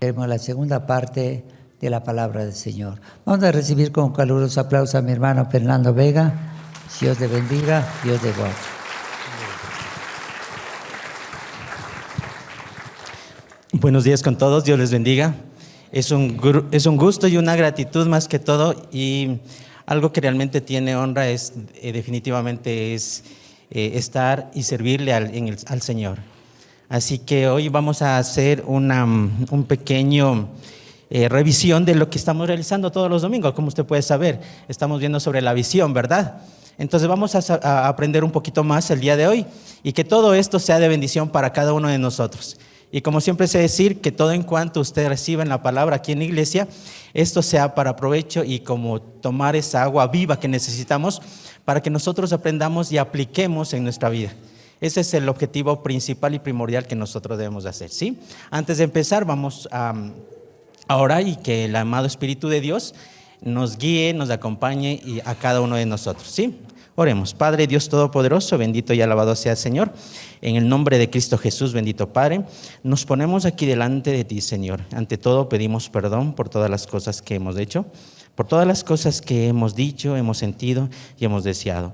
escucharemos la segunda parte de la palabra del Señor. Vamos a recibir con caluroso aplauso a mi hermano Fernando Vega. Dios te bendiga, Dios te guarde. Buenos días con todos, Dios les bendiga. Es un gusto y una gratitud más que todo, y algo que realmente tiene honra es definitivamente estar y servirle al Señor. Así que hoy vamos a hacer un pequeño revisión de lo que estamos realizando todos los domingos. Como usted puede saber, estamos viendo sobre la visión, ¿verdad? Entonces vamos a aprender un poquito más el día de hoy, y que todo esto sea de bendición para cada uno de nosotros. Y como siempre sé decir, que todo en cuanto usted reciba en la palabra aquí en la iglesia, esto sea para provecho y como tomar esa agua viva que necesitamos para que nosotros aprendamos y apliquemos en nuestra vida. Ese es el objetivo principal y primordial que nosotros debemos de hacer, ¿sí? Antes de empezar, vamos a orar y que el amado Espíritu de Dios nos guíe, nos acompañe y a cada uno de nosotros, ¿sí? Oremos. Padre Dios Todopoderoso, bendito y alabado sea el Señor. En el nombre de Cristo Jesús, bendito Padre, nos ponemos aquí delante de ti, Señor. Ante todo pedimos perdón por todas las cosas que hemos hecho, por todas las cosas que hemos dicho, hemos sentido y hemos deseado.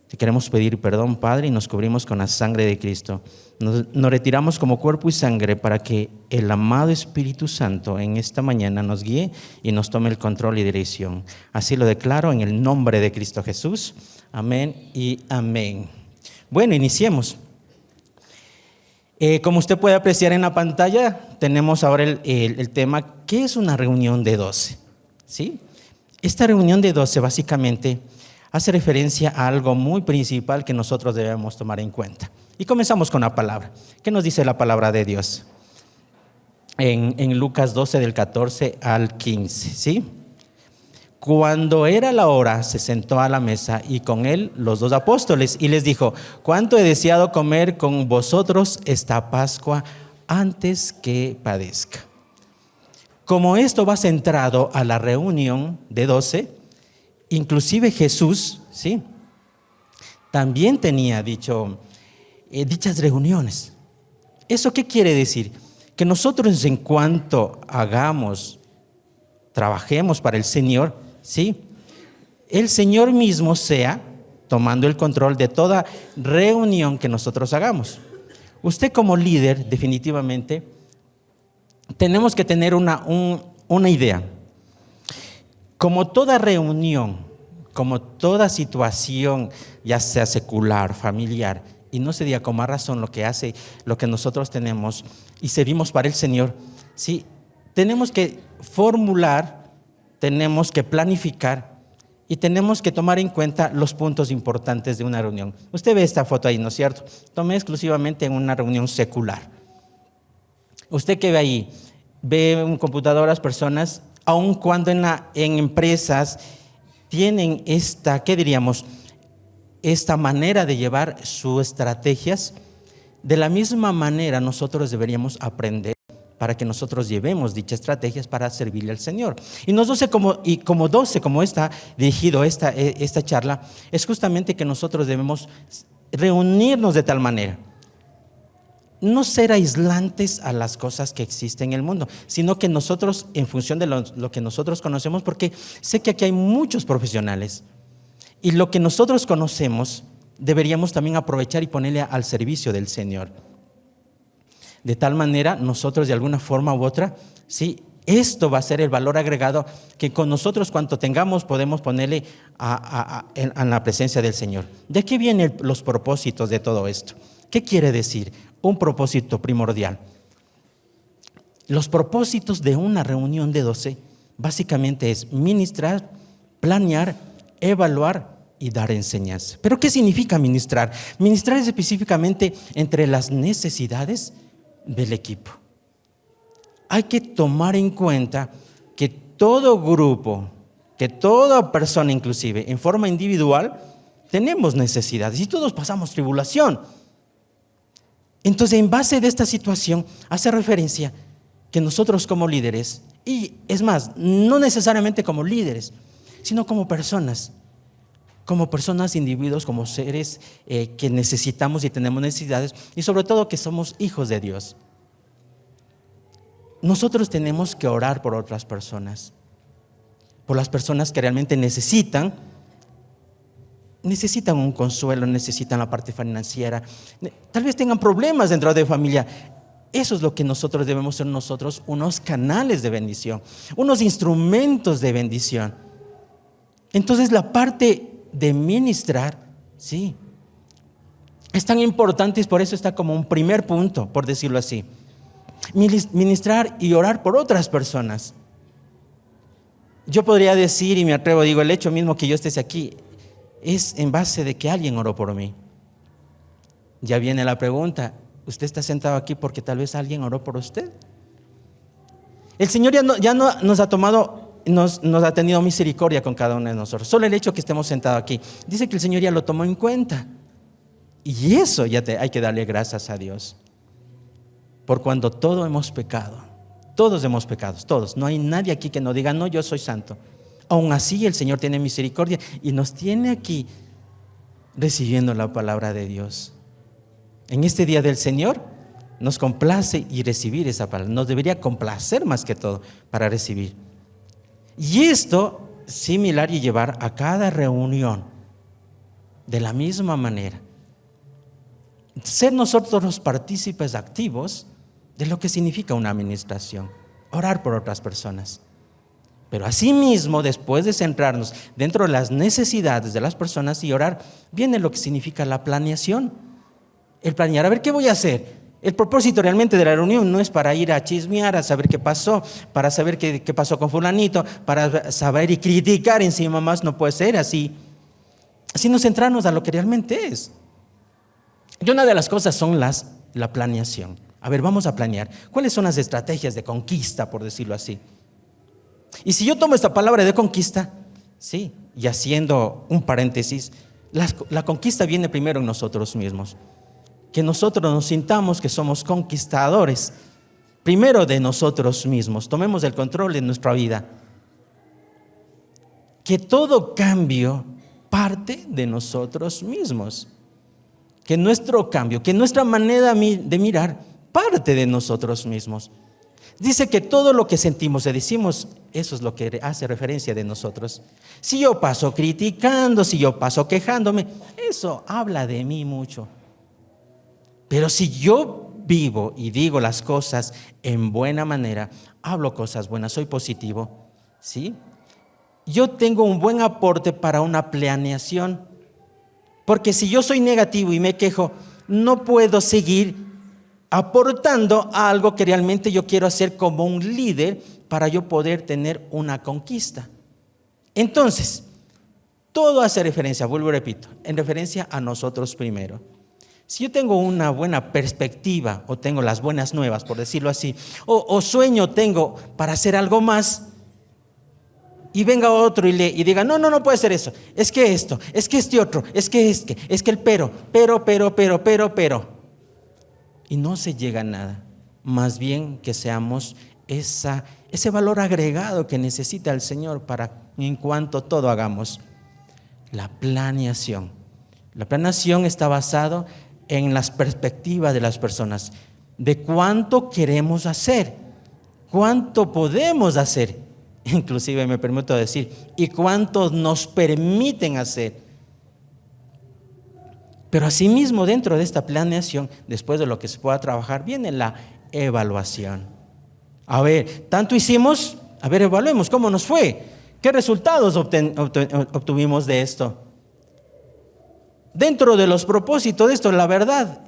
Te queremos pedir perdón, Padre, y nos cubrimos con la sangre de Cristo. Nos retiramos como cuerpo y sangre para que el amado Espíritu Santo en esta mañana nos guíe y nos tome el control y dirección. Así lo declaro en el nombre de Cristo Jesús. Amén y amén. Bueno, iniciemos. Como usted puede apreciar en la pantalla, tenemos ahora el tema, ¿qué es una reunión de 12? ¿Sí? Esta reunión de 12 básicamente hace referencia a algo muy principal que nosotros debemos tomar en cuenta. Y comenzamos con la palabra. ¿Qué nos dice la palabra de Dios? En Lucas 12 del 14 al 15, ¿sí? Cuando era la hora, se sentó a la mesa y con él los 2 apóstoles y les dijo: cuánto he deseado comer con vosotros esta Pascua antes que padezca. Como esto va centrado a la reunión de 12, inclusive Jesús, ¿sí?, también tenía dichas reuniones. ¿Eso qué quiere decir? Que nosotros, en cuanto trabajemos para el Señor, ¿sí?, el Señor mismo sea tomando el control de toda reunión que nosotros hagamos. Usted como líder, definitivamente, tenemos que tener una idea. Como toda reunión, como toda situación, ya sea secular, familiar, y no se diga con más razón lo que nosotros tenemos y servimos para el Señor, ¿sí?, tenemos que formular, tenemos que planificar y tenemos que tomar en cuenta los puntos importantes de una reunión. Usted ve esta foto ahí, ¿no es cierto? Tomé exclusivamente en una reunión secular. Usted que ve ahí, ve en computadoras personas, aun cuando en empresas tienen esta manera de llevar sus estrategias, de la misma manera nosotros deberíamos aprender para que nosotros llevemos dichas estrategias para servirle al Señor. Y nosotros como está dirigido esta charla, es justamente que nosotros debemos reunirnos de tal manera, no ser aislantes a las cosas que existen en el mundo, sino que nosotros, en función de lo que nosotros conocemos, porque sé que aquí hay muchos profesionales, y lo que nosotros conocemos deberíamos también aprovechar y ponerle al servicio del Señor. De tal manera, nosotros de alguna forma u otra, sí, esto va a ser el valor agregado que con nosotros, cuanto tengamos, podemos ponerle a la presencia del Señor. ¿De qué vienen los propósitos de todo esto? ¿Qué quiere decir? Un propósito primordial. Los propósitos de una reunión de 12 básicamente es ministrar, planear, evaluar y dar enseñanza. ¿Pero qué significa ministrar? Ministrar es específicamente entre las necesidades del equipo. Hay que tomar en cuenta que todo grupo, que toda persona, inclusive en forma individual, tenemos necesidades y todos pasamos tribulación. Entonces, en base de esta situación, hace referencia que nosotros como líderes, y es más, no necesariamente como líderes, sino como personas, individuos, como seres que necesitamos y tenemos necesidades, y sobre todo que somos hijos de Dios. nosotros tenemos que orar por otras personas, por las personas que realmente necesitan un consuelo, necesitan la parte financiera, tal vez tengan problemas dentro de familia. Eso es lo que nosotros debemos ser nosotros, unos canales de bendición, unos instrumentos de bendición. Entonces la parte de ministrar, sí, es tan importante y por eso está como un primer punto, por decirlo así. Ministrar y orar por otras personas. Yo podría decir, y me atrevo, digo, el hecho mismo que yo esté aquí es en base de que alguien oró por mí. Ya viene la pregunta, ¿usted está sentado aquí porque tal vez alguien oró por usted? El Señor ya no nos ha tomado, nos ha tenido misericordia con cada uno de nosotros. Solo el hecho que estemos sentados aquí, dice que el Señor ya lo tomó en cuenta. Y eso hay que darle gracias a Dios. Por cuando todos hemos pecado, todos. No hay nadie aquí que no diga, no, yo soy santo. Aún así el Señor tiene misericordia y nos tiene aquí recibiendo la palabra de Dios. En este día del Señor nos complace y recibir esa palabra. Nos debería complacer más que todo para recibir. Y esto similar y llevar a cada reunión de la misma manera. Ser nosotros los partícipes activos de lo que significa una administración, orar por otras personas. Pero asimismo, después de centrarnos dentro de las necesidades de las personas y orar, viene lo que significa la planeación. El planear, a ver, ¿qué voy a hacer? El propósito realmente de la reunión no es para ir a chismear, a saber qué pasó, para saber qué pasó con fulanito, para saber y criticar encima más, no puede ser así. Sino centrarnos a lo que realmente es. Y una de las cosas son la planeación. A ver, vamos a planear. ¿Cuáles son las estrategias de conquista, por decirlo así? Y si yo tomo esta palabra de conquista, sí, y haciendo un paréntesis, la conquista viene primero en nosotros mismos. Que nosotros nos sintamos que somos conquistadores, primero de nosotros mismos. Tomemos el control de nuestra vida. Que todo cambio parte de nosotros mismos. Que nuestro cambio, que nuestra manera de mirar parte de nosotros mismos. Dice que todo lo que sentimos y decimos, eso es lo que hace referencia de nosotros. Si yo paso criticando, si yo paso quejándome, eso habla de mí mucho. Pero si yo vivo y digo las cosas en buena manera, hablo cosas buenas, soy positivo, ¿sí? Yo tengo un buen aporte para una planeación. Porque si yo soy negativo y me quejo, no puedo seguir aportando a algo que realmente yo quiero hacer como un líder para yo poder tener una conquista. Entonces, todo hace referencia, vuelvo y repito, en referencia a nosotros primero. Si yo tengo una buena perspectiva o tengo las buenas nuevas, por decirlo así, o sueño tengo para hacer algo más, y venga otro y diga, no puede ser eso, es que esto, es que este otro, es que el pero. Y no se llega a nada. Más bien que seamos ese valor agregado que necesita el Señor para en cuanto todo hagamos. La planeación. La planeación está basada en las perspectivas de las personas, de cuánto queremos hacer, cuánto podemos hacer. Inclusive me permito decir, y cuántos nos permiten hacer. Pero asimismo dentro de esta planeación, después de lo que se pueda trabajar, viene la evaluación. A ver, tanto hicimos, a ver, evaluemos cómo nos fue, qué resultados obtuvimos de esto. Dentro de los propósitos de esto, la verdad,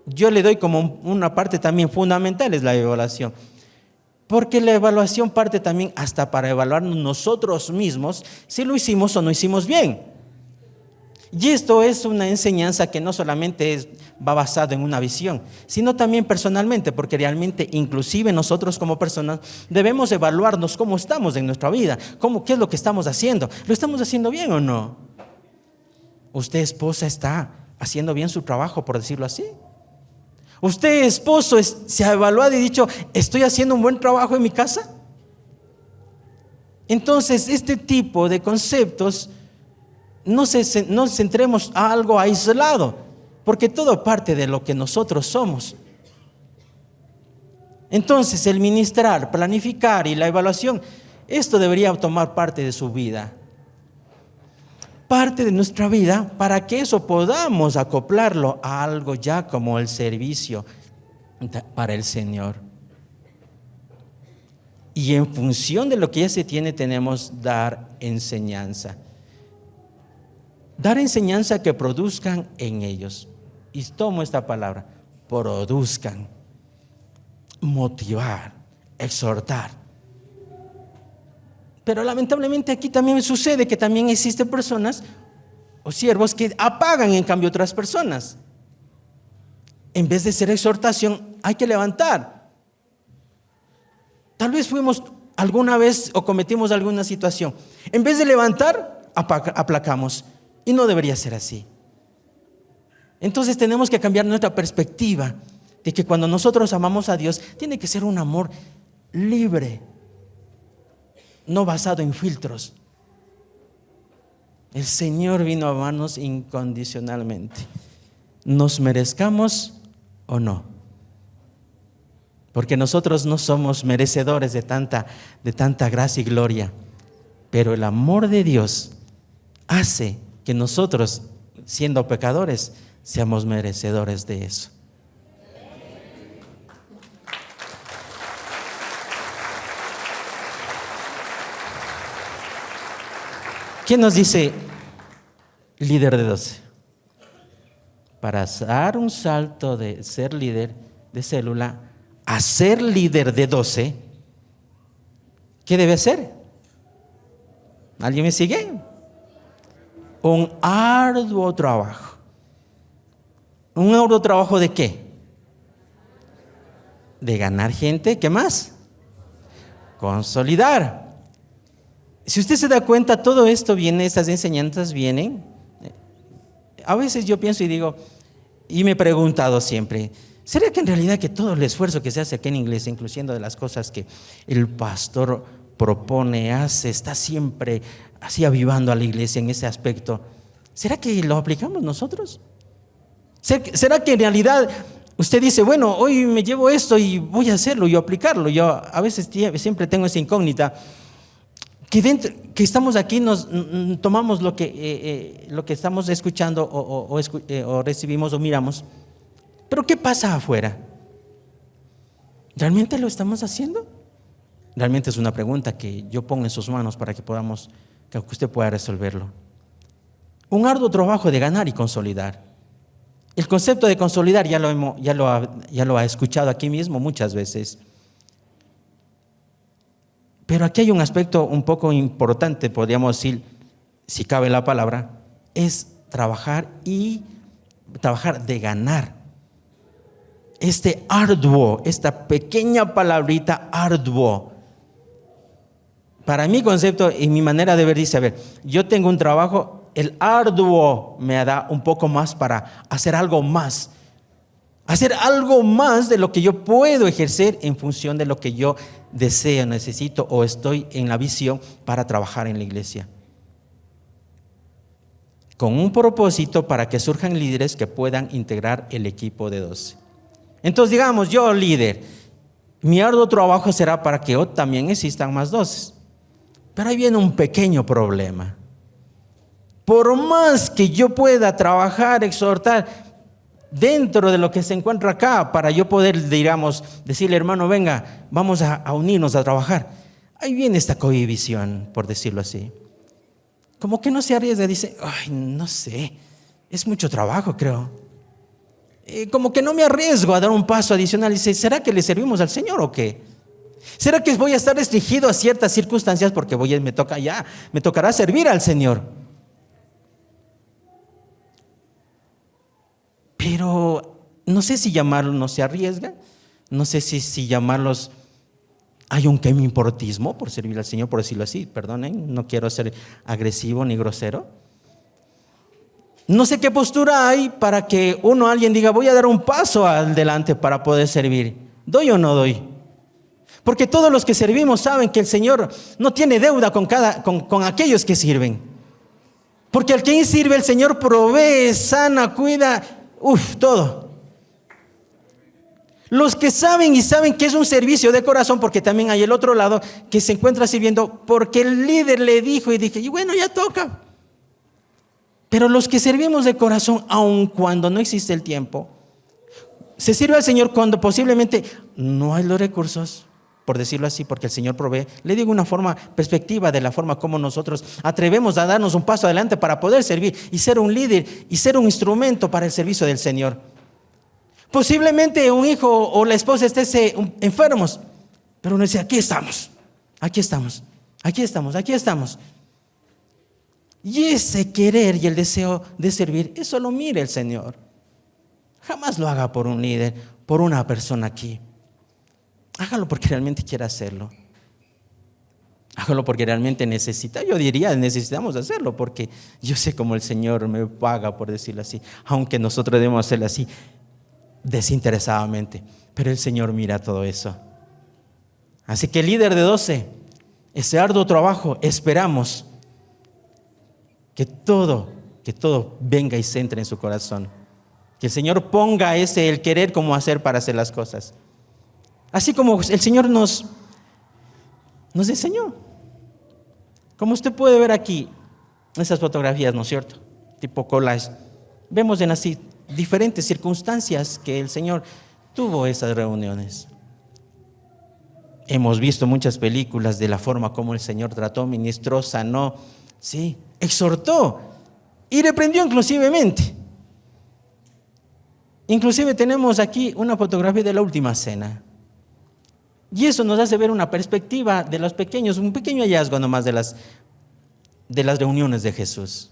yo le doy como una parte también fundamental, es la evaluación. Porque la evaluación parte también hasta para evaluarnos nosotros mismos si lo hicimos o no hicimos bien. Y esto es una enseñanza que no solamente va basada en una visión, sino también personalmente, porque realmente inclusive nosotros como personas debemos evaluarnos cómo estamos en nuestra vida, qué es lo que estamos haciendo. ¿Lo estamos haciendo bien o no? ¿Usted, esposa, está haciendo bien su trabajo, por decirlo así? ¿Usted, esposo, se ha evaluado y dicho, estoy haciendo un buen trabajo en mi casa? Entonces, este tipo de conceptos, no centremos a algo aislado, porque todo parte de lo que nosotros somos. Entonces, el ministrar, planificar y la evaluación, esto debería tomar parte de su vida, parte de nuestra vida, para que eso podamos acoplarlo a algo ya como el servicio para el Señor. Y en función de lo que ya se tiene, tenemos dar enseñanza. Dar enseñanza que produzcan en ellos. Y tomo esta palabra, produzcan, motivar, exhortar. Pero lamentablemente aquí también sucede que también existen personas o siervos que apagan en cambio otras personas. En vez de ser exhortación, hay que levantar. Tal vez fuimos alguna vez o cometimos alguna situación. En vez de levantar, aplacamos. Y no debería ser así. Entonces tenemos que cambiar nuestra perspectiva de que cuando nosotros amamos a Dios, tiene que ser un amor libre, no basado en filtros. El Señor vino a amarnos incondicionalmente, nos merezcamos o no. Porque nosotros no somos merecedores de tanta gracia y gloria. Pero el amor de Dios hace que nosotros, siendo pecadores, seamos merecedores de eso. ¿Quién nos dice líder de 12? Para dar un salto de ser líder de célula a ser líder de 12, ¿qué debe hacer? ¿Alguien me sigue? Un arduo trabajo. ¿Un arduo trabajo de qué? De ganar gente. ¿Qué más? Consolidar. Si usted se da cuenta, todo esto viene, estas enseñanzas vienen. A veces yo pienso y digo, y me he preguntado siempre, ¿será que en realidad que todo el esfuerzo que se hace aquí en Iglesia, incluyendo de las cosas que el pastor propone, hace, está siempre así avivando a la Iglesia en ese aspecto, ¿será que lo aplicamos nosotros? ¿Será que en realidad usted dice, bueno, hoy me llevo esto y voy a hacerlo y aplicarlo? Yo a veces siempre tengo esa incógnita, que estamos aquí, nos tomamos lo que estamos escuchando o recibimos o miramos, pero ¿qué pasa afuera? ¿Realmente lo estamos haciendo? Realmente es una pregunta que yo pongo en sus manos para que usted pueda resolverlo. Un arduo trabajo de ganar y consolidar. El concepto de consolidar ya lo ha escuchado aquí mismo muchas veces. Pero aquí hay un aspecto un poco importante, podríamos decir, si cabe la palabra, es trabajar de ganar. Esta pequeña palabrita arduo, para mi concepto y mi manera de ver dice, a ver, yo tengo un trabajo, el arduo me da un poco más para hacer algo más de lo que yo puedo ejercer en función de lo que yo deseo, necesito o estoy en la visión para trabajar en la iglesia. Con un propósito para que surjan líderes que puedan integrar el equipo de 12. Entonces digamos, yo líder, mi arduo trabajo será para que también existan más 12. Pero ahí viene un pequeño problema. Por más que yo pueda trabajar, exhortar, dentro de lo que se encuentra acá, para yo poder, digamos, decirle, hermano, venga, vamos a unirnos a trabajar. Ahí viene esta cohibición, por decirlo así. Como que no se arriesga, dice, ay, no sé, es mucho trabajo, creo. Como que no me arriesgo a dar un paso adicional. Dice, ¿será que le servimos al Señor o qué? ¿Será que voy a estar restringido a ciertas circunstancias porque me tocará servir al Señor? Pero no sé si llamarlo no se arriesga, no sé si llamarlos, hay un quemiportismo por servir al Señor, por decirlo así, perdonen, no quiero ser agresivo ni grosero. No sé qué postura hay para que alguien diga, voy a dar un paso adelante para poder servir. ¿Doy o no doy? Porque todos los que servimos saben que el Señor no tiene deuda con aquellos que sirven. Porque al quien sirve el Señor provee, sana, cuida, todo. Los que saben y saben que es un servicio de corazón, porque también hay el otro lado que se encuentra sirviendo porque el líder le dijo y dije, y bueno, ya toca. Pero los que servimos de corazón, aun cuando no existe el tiempo, se sirve al Señor cuando posiblemente no hay los recursos, por decirlo así, porque el Señor provee. Le digo una perspectiva de la forma como nosotros atrevemos a darnos un paso adelante para poder servir y ser un líder y ser un instrumento para el servicio del Señor. Posiblemente un hijo o la esposa esté enfermos, pero uno dice, aquí estamos, aquí estamos, aquí estamos, aquí estamos. Y ese querer y el deseo de servir, eso lo mire el Señor. Jamás lo haga por un líder, por una persona aquí. Hágalo porque realmente quiere hacerlo. Hágalo porque realmente necesita. Yo diría, necesitamos hacerlo porque yo sé cómo el Señor me paga, por decirlo así. Aunque nosotros debemos hacerlo así, desinteresadamente. Pero el Señor mira todo eso. Así que líder de 12, ese arduo trabajo, esperamos que todo venga y se entre en su corazón. Que el Señor ponga el querer como hacer para hacer las cosas. Así como el Señor nos enseñó. Como usted puede ver aquí, esas fotografías, ¿no es cierto? Tipo collage. Vemos en así diferentes circunstancias que el Señor tuvo esas reuniones. Hemos visto muchas películas de la forma como el Señor trató, ministró, sanó, sí, exhortó y reprendió inclusivemente. Inclusive tenemos aquí una fotografía de la última cena. Y eso nos hace ver una perspectiva de los pequeños, un pequeño hallazgo nomás de las reuniones de Jesús.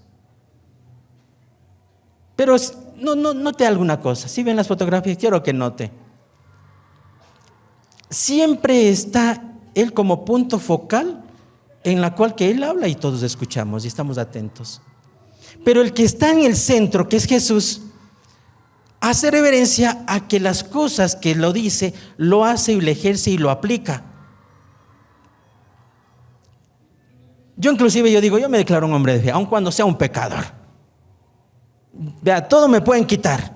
Pero note alguna cosa. Si ven las fotografías, quiero que note. Siempre está Él como punto focal en la cual que Él habla y todos escuchamos y estamos atentos. Pero el que está en el centro, que es Jesús, hace reverencia a que las cosas que lo dice, lo hace y lo ejerce y lo aplica. Yo inclusive yo me declaro un hombre de fe, aun cuando sea un pecador. Vea, todo me pueden quitar,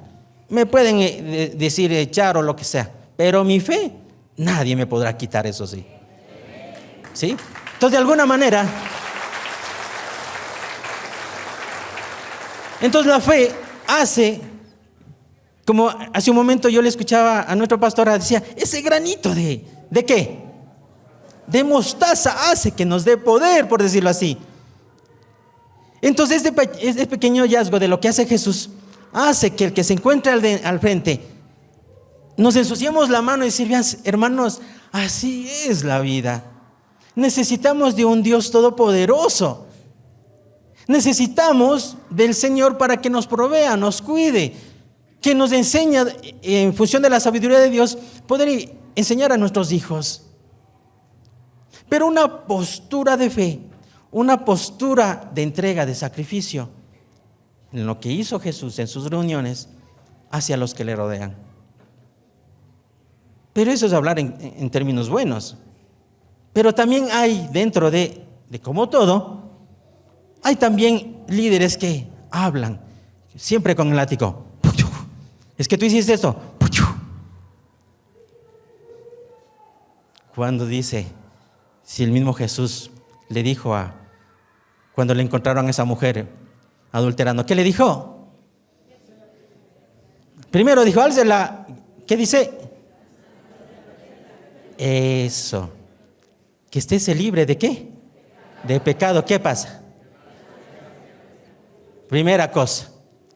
me pueden decir echar o lo que sea, pero mi fe, nadie me podrá quitar, eso sí. ¿Sí? Entonces, de alguna manera, entonces la fe hace, como hace un momento yo le escuchaba a nuestra pastora, decía, ese granito ¿de qué? De mostaza hace que nos dé poder, por decirlo así. Entonces este pequeño hallazgo de lo que hace Jesús hace que el que se encuentre al frente nos ensuciemos la mano y decir, vean, hermanos, así es la vida. Necesitamos de un Dios todopoderoso. Necesitamos del Señor para que nos provea, nos cuide, que nos enseñe en función de la sabiduría de Dios, poder enseñar a nuestros hijos. Pero una postura de fe, una postura de entrega, de sacrificio, en lo que hizo Jesús en sus reuniones hacia los que le rodean. Pero eso es hablar en términos buenos. Pero también hay dentro de como todo, hay también líderes que hablan siempre con el látigo. Es que tú hiciste esto. Cuando dice, si el mismo Jesús le dijo cuando le encontraron a esa mujer adulterando, ¿qué le dijo? Primero dijo, álcela. ¿Qué dice? Eso. Que estés libre ¿de qué? De pecado. ¿Qué pasa? Primera cosa.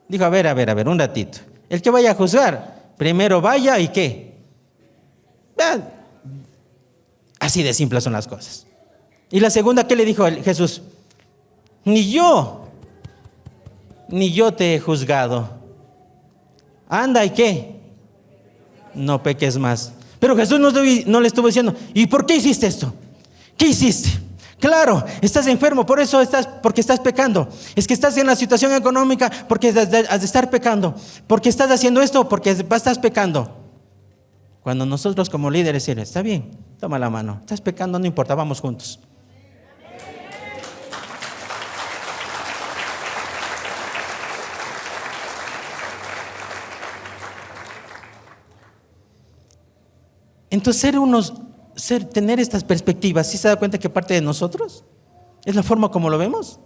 Dijo, a ver, un ratito. El que vaya a juzgar, primero vaya y ¿qué? Así de simples son las cosas. Y la segunda, ¿qué le dijo Jesús? Ni yo te he juzgado. Anda, ¿y qué? No peques más. Pero Jesús no le estuvo diciendo, ¿y por qué hiciste esto? ¿Qué hiciste? Claro, estás enfermo, porque estás pecando. Es que estás en la situación económica porque has de estar pecando. Porque estás haciendo esto porque estás pecando. Cuando nosotros como líderes decimos, está bien, toma la mano, estás pecando, no importa, vamos juntos. Entonces tener estas perspectivas, ¿sí se da cuenta que parte de nosotros? Es la forma como lo vemos.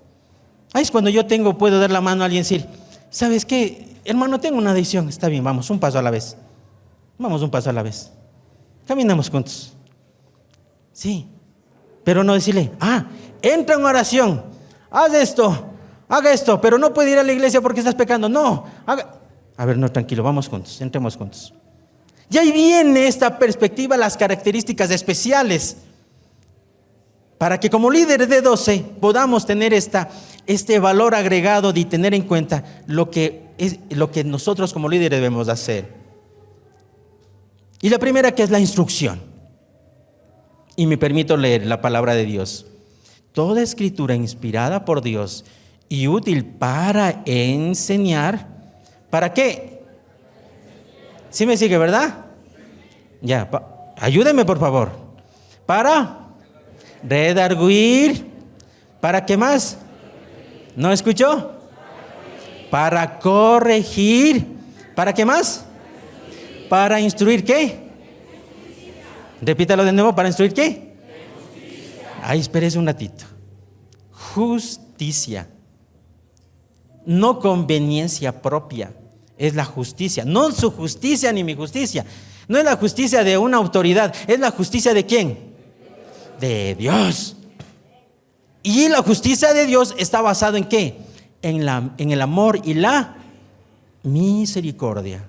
Ahí es cuando yo puedo dar la mano a alguien y decir, ¿sabes qué? Hermano, tengo una decisión. Está bien, vamos, un paso a la vez. Vamos un paso a la vez. Caminamos juntos. Sí. Pero no decirle, entra en oración, haz esto, haga esto, pero no puede ir a la iglesia porque estás pecando. No, a ver, no, tranquilo, vamos juntos, entremos juntos. Y ahí viene esta perspectiva, las características especiales, para que como líderes de 12 podamos tener este valor agregado de tener en cuenta lo que nosotros como líderes debemos hacer. Y la primera, que es la instrucción. Y me permito leer la palabra de Dios. Toda escritura inspirada por Dios y útil para enseñar. ¿Para qué? ¿Sí me sigue, verdad? Ya, ayúdeme por favor. Para redarguir. ¿Para qué más? ¿No escuchó? Para corregir. ¿Para qué más? Para instruir, ¿qué? Repítalo de nuevo, ¿para instruir qué? Ahí, espérese un ratito. Justicia. No conveniencia propia, es la justicia. No su justicia ni mi justicia. No es la justicia de una autoridad, es la justicia de ¿quién? De Dios. Y la justicia de Dios está basada en ¿qué? En el amor y la misericordia.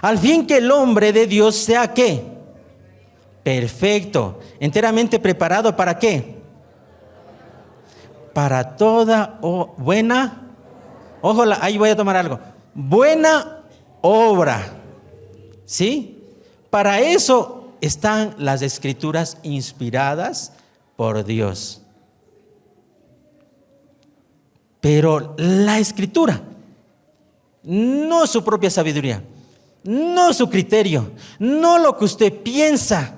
Al fin que el hombre de Dios sea ¿qué? Perfecto, enteramente preparado ¿para qué? Para toda buena, ojo, ahí voy a tomar algo, buena obra, ¿sí? Para eso están las escrituras inspiradas por Dios. Pero la escritura, no su propia sabiduría, no su criterio, no lo que usted piensa.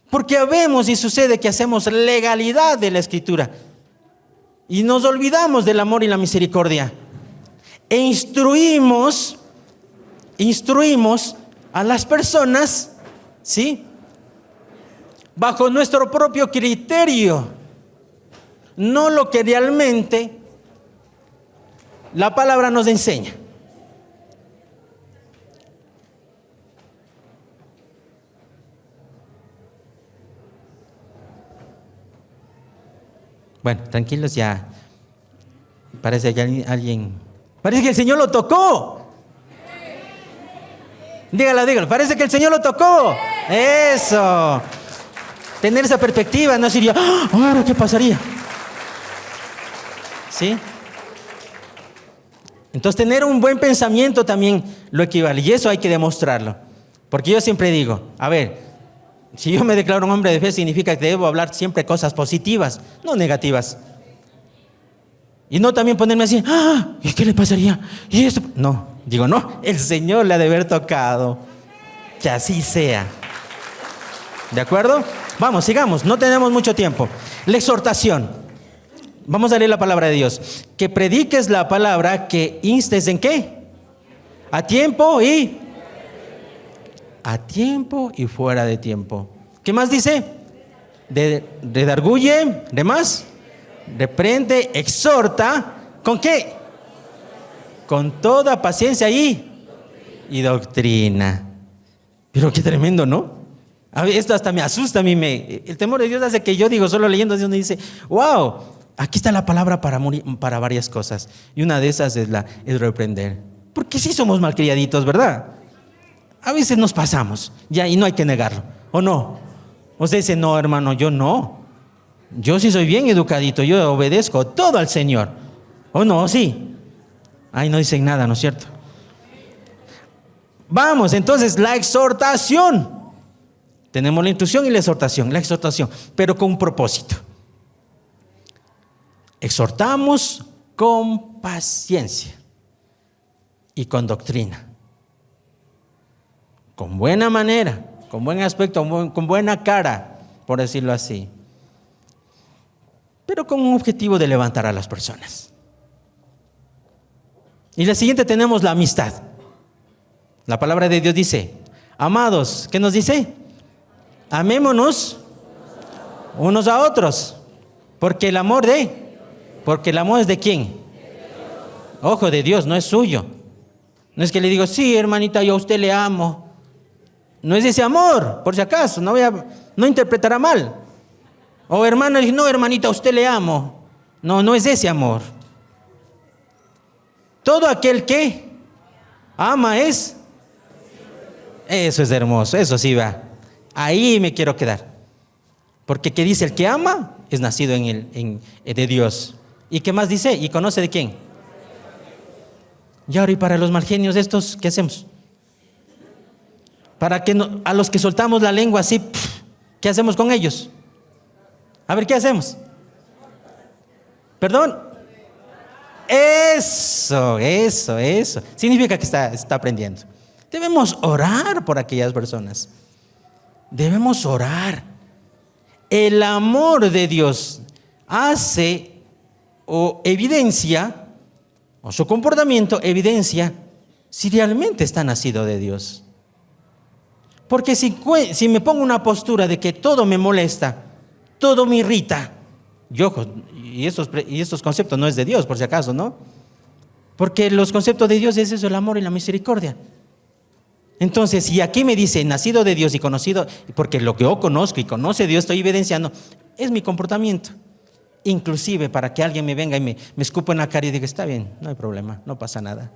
Porque vemos y sucede que hacemos legalidad de la escritura y nos olvidamos del amor y la misericordia. E instruimos a las personas, ¿sí? Bajo nuestro propio criterio, no lo que realmente la palabra nos enseña. Bueno, tranquilos ya. Parece que parece que el Señor lo tocó. Dígalo. Parece que el Señor lo tocó. Eso. Tener esa perspectiva, no sería, ahora ¿qué pasaría? ¿Sí? Entonces tener un buen pensamiento también lo equivale. Y eso hay que demostrarlo. Porque yo siempre digo, a ver, si yo me declaro un hombre de fe, significa que debo hablar siempre cosas positivas, no negativas. Y no también ponerme así, ¿y qué le pasaría? ¿Y esto? No, digo, no, el Señor le ha de haber tocado. Que así sea. ¿De acuerdo? Vamos, sigamos, no tenemos mucho tiempo. La exhortación. Vamos a leer la palabra de Dios. Que prediques la palabra, que instes ¿en qué? A tiempo y fuera de tiempo. ¿Qué más dice? Redarguye, ¿de más? Reprende, exhorta, ¿con qué? Con toda paciencia y doctrina. Pero qué tremendo, ¿no? A ver, esto hasta me asusta a mí. El temor de Dios hace que yo digo, solo leyendo, Dios me dice, wow, aquí está la palabra para varias cosas. Y una de esas es reprender. Porque sí somos malcriaditos, ¿verdad? A veces nos pasamos, ya, y no hay que negarlo, ¿o no? Usted dice, no, hermano, yo no. Yo sí soy bien educadito, yo obedezco todo al Señor. ¿O no? ¿Sí? Ahí no dicen nada, ¿no es cierto? Vamos, entonces, la exhortación. Tenemos la instrucción y la exhortación, pero con un propósito. Exhortamos con paciencia y con doctrina. Con buena manera, con buen aspecto, con buena cara, por decirlo así. Pero con un objetivo de levantar a las personas. Y la siguiente tenemos la amistad. La palabra de Dios dice, Amados, ¿qué nos dice? Amémonos unos a otros. Porque el amor es de ¿quién? Ojo, de Dios, no es suyo. No es que le digo, sí, hermanita, yo a usted le amo. No es ese amor, por si acaso, no interpretará mal. O hermana, no, hermanita, a usted le amo. No, no es ese amor. Todo aquel que ama es. Eso es hermoso, eso sí va. Ahí me quiero quedar. Porque ¿qué dice? El que ama es nacido de Dios. ¿Y qué más dice? ¿Y conoce de quién? Y ahora, y para los malgenios estos, ¿qué hacemos? Para que a los que soltamos la lengua así, ¿qué hacemos con ellos? A ver, ¿qué hacemos? ¿Perdón? Eso. Significa que está aprendiendo. Debemos orar por aquellas personas. Debemos orar. El amor de Dios hace o evidencia, o su comportamiento evidencia si realmente está nacido de Dios. Porque si me pongo una postura de que todo me molesta, todo me irrita, y estos conceptos no es de Dios, por si acaso, ¿no? Porque los conceptos de Dios es eso, el amor y la misericordia. Entonces, si aquí me dice nacido de Dios y conocido, porque lo que yo conozco y conoce Dios, estoy evidenciando, es mi comportamiento. Inclusive para que alguien me venga y me escupa en la cara y diga, está bien, no hay problema, no pasa nada.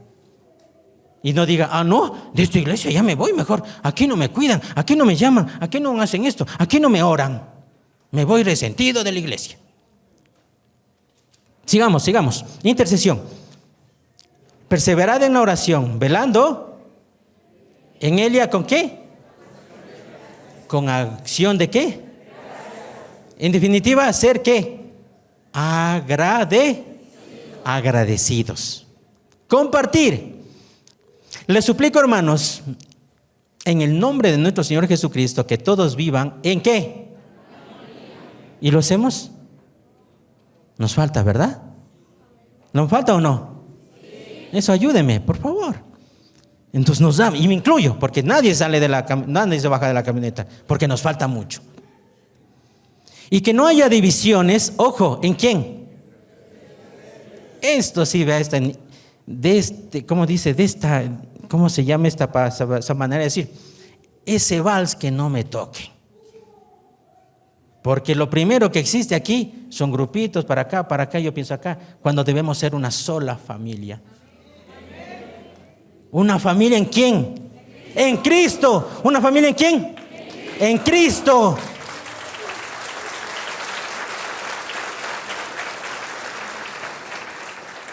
Y no diga, no, de esta iglesia ya me voy mejor, aquí no me cuidan, aquí no me llaman, aquí no hacen esto, aquí no me oran. Me voy resentido de la iglesia. Sigamos. Intercesión. Perseverad en la oración, velando en ella, ¿con qué? Con acción de qué. En definitiva, ser ¿qué? Agradecidos. Compartir. Les suplico, hermanos, en el nombre de nuestro Señor Jesucristo, que todos vivan ¿en qué? ¿Y lo hacemos? Nos falta, ¿verdad? ¿Nos falta o no? Eso, ayúdeme, por favor. Entonces nos da, y me incluyo, porque nadie se baja de la camioneta, porque nos falta mucho. Y que no haya divisiones, ojo, ¿en quién? Esto sí, vea, ¿cómo se llama esa manera de decir? Ese vals que no me toque. Porque lo primero que existe aquí son grupitos para acá, yo pienso acá, cuando debemos ser una sola familia. ¿Una familia en quién? En Cristo. ¿Una familia en quién? En Cristo.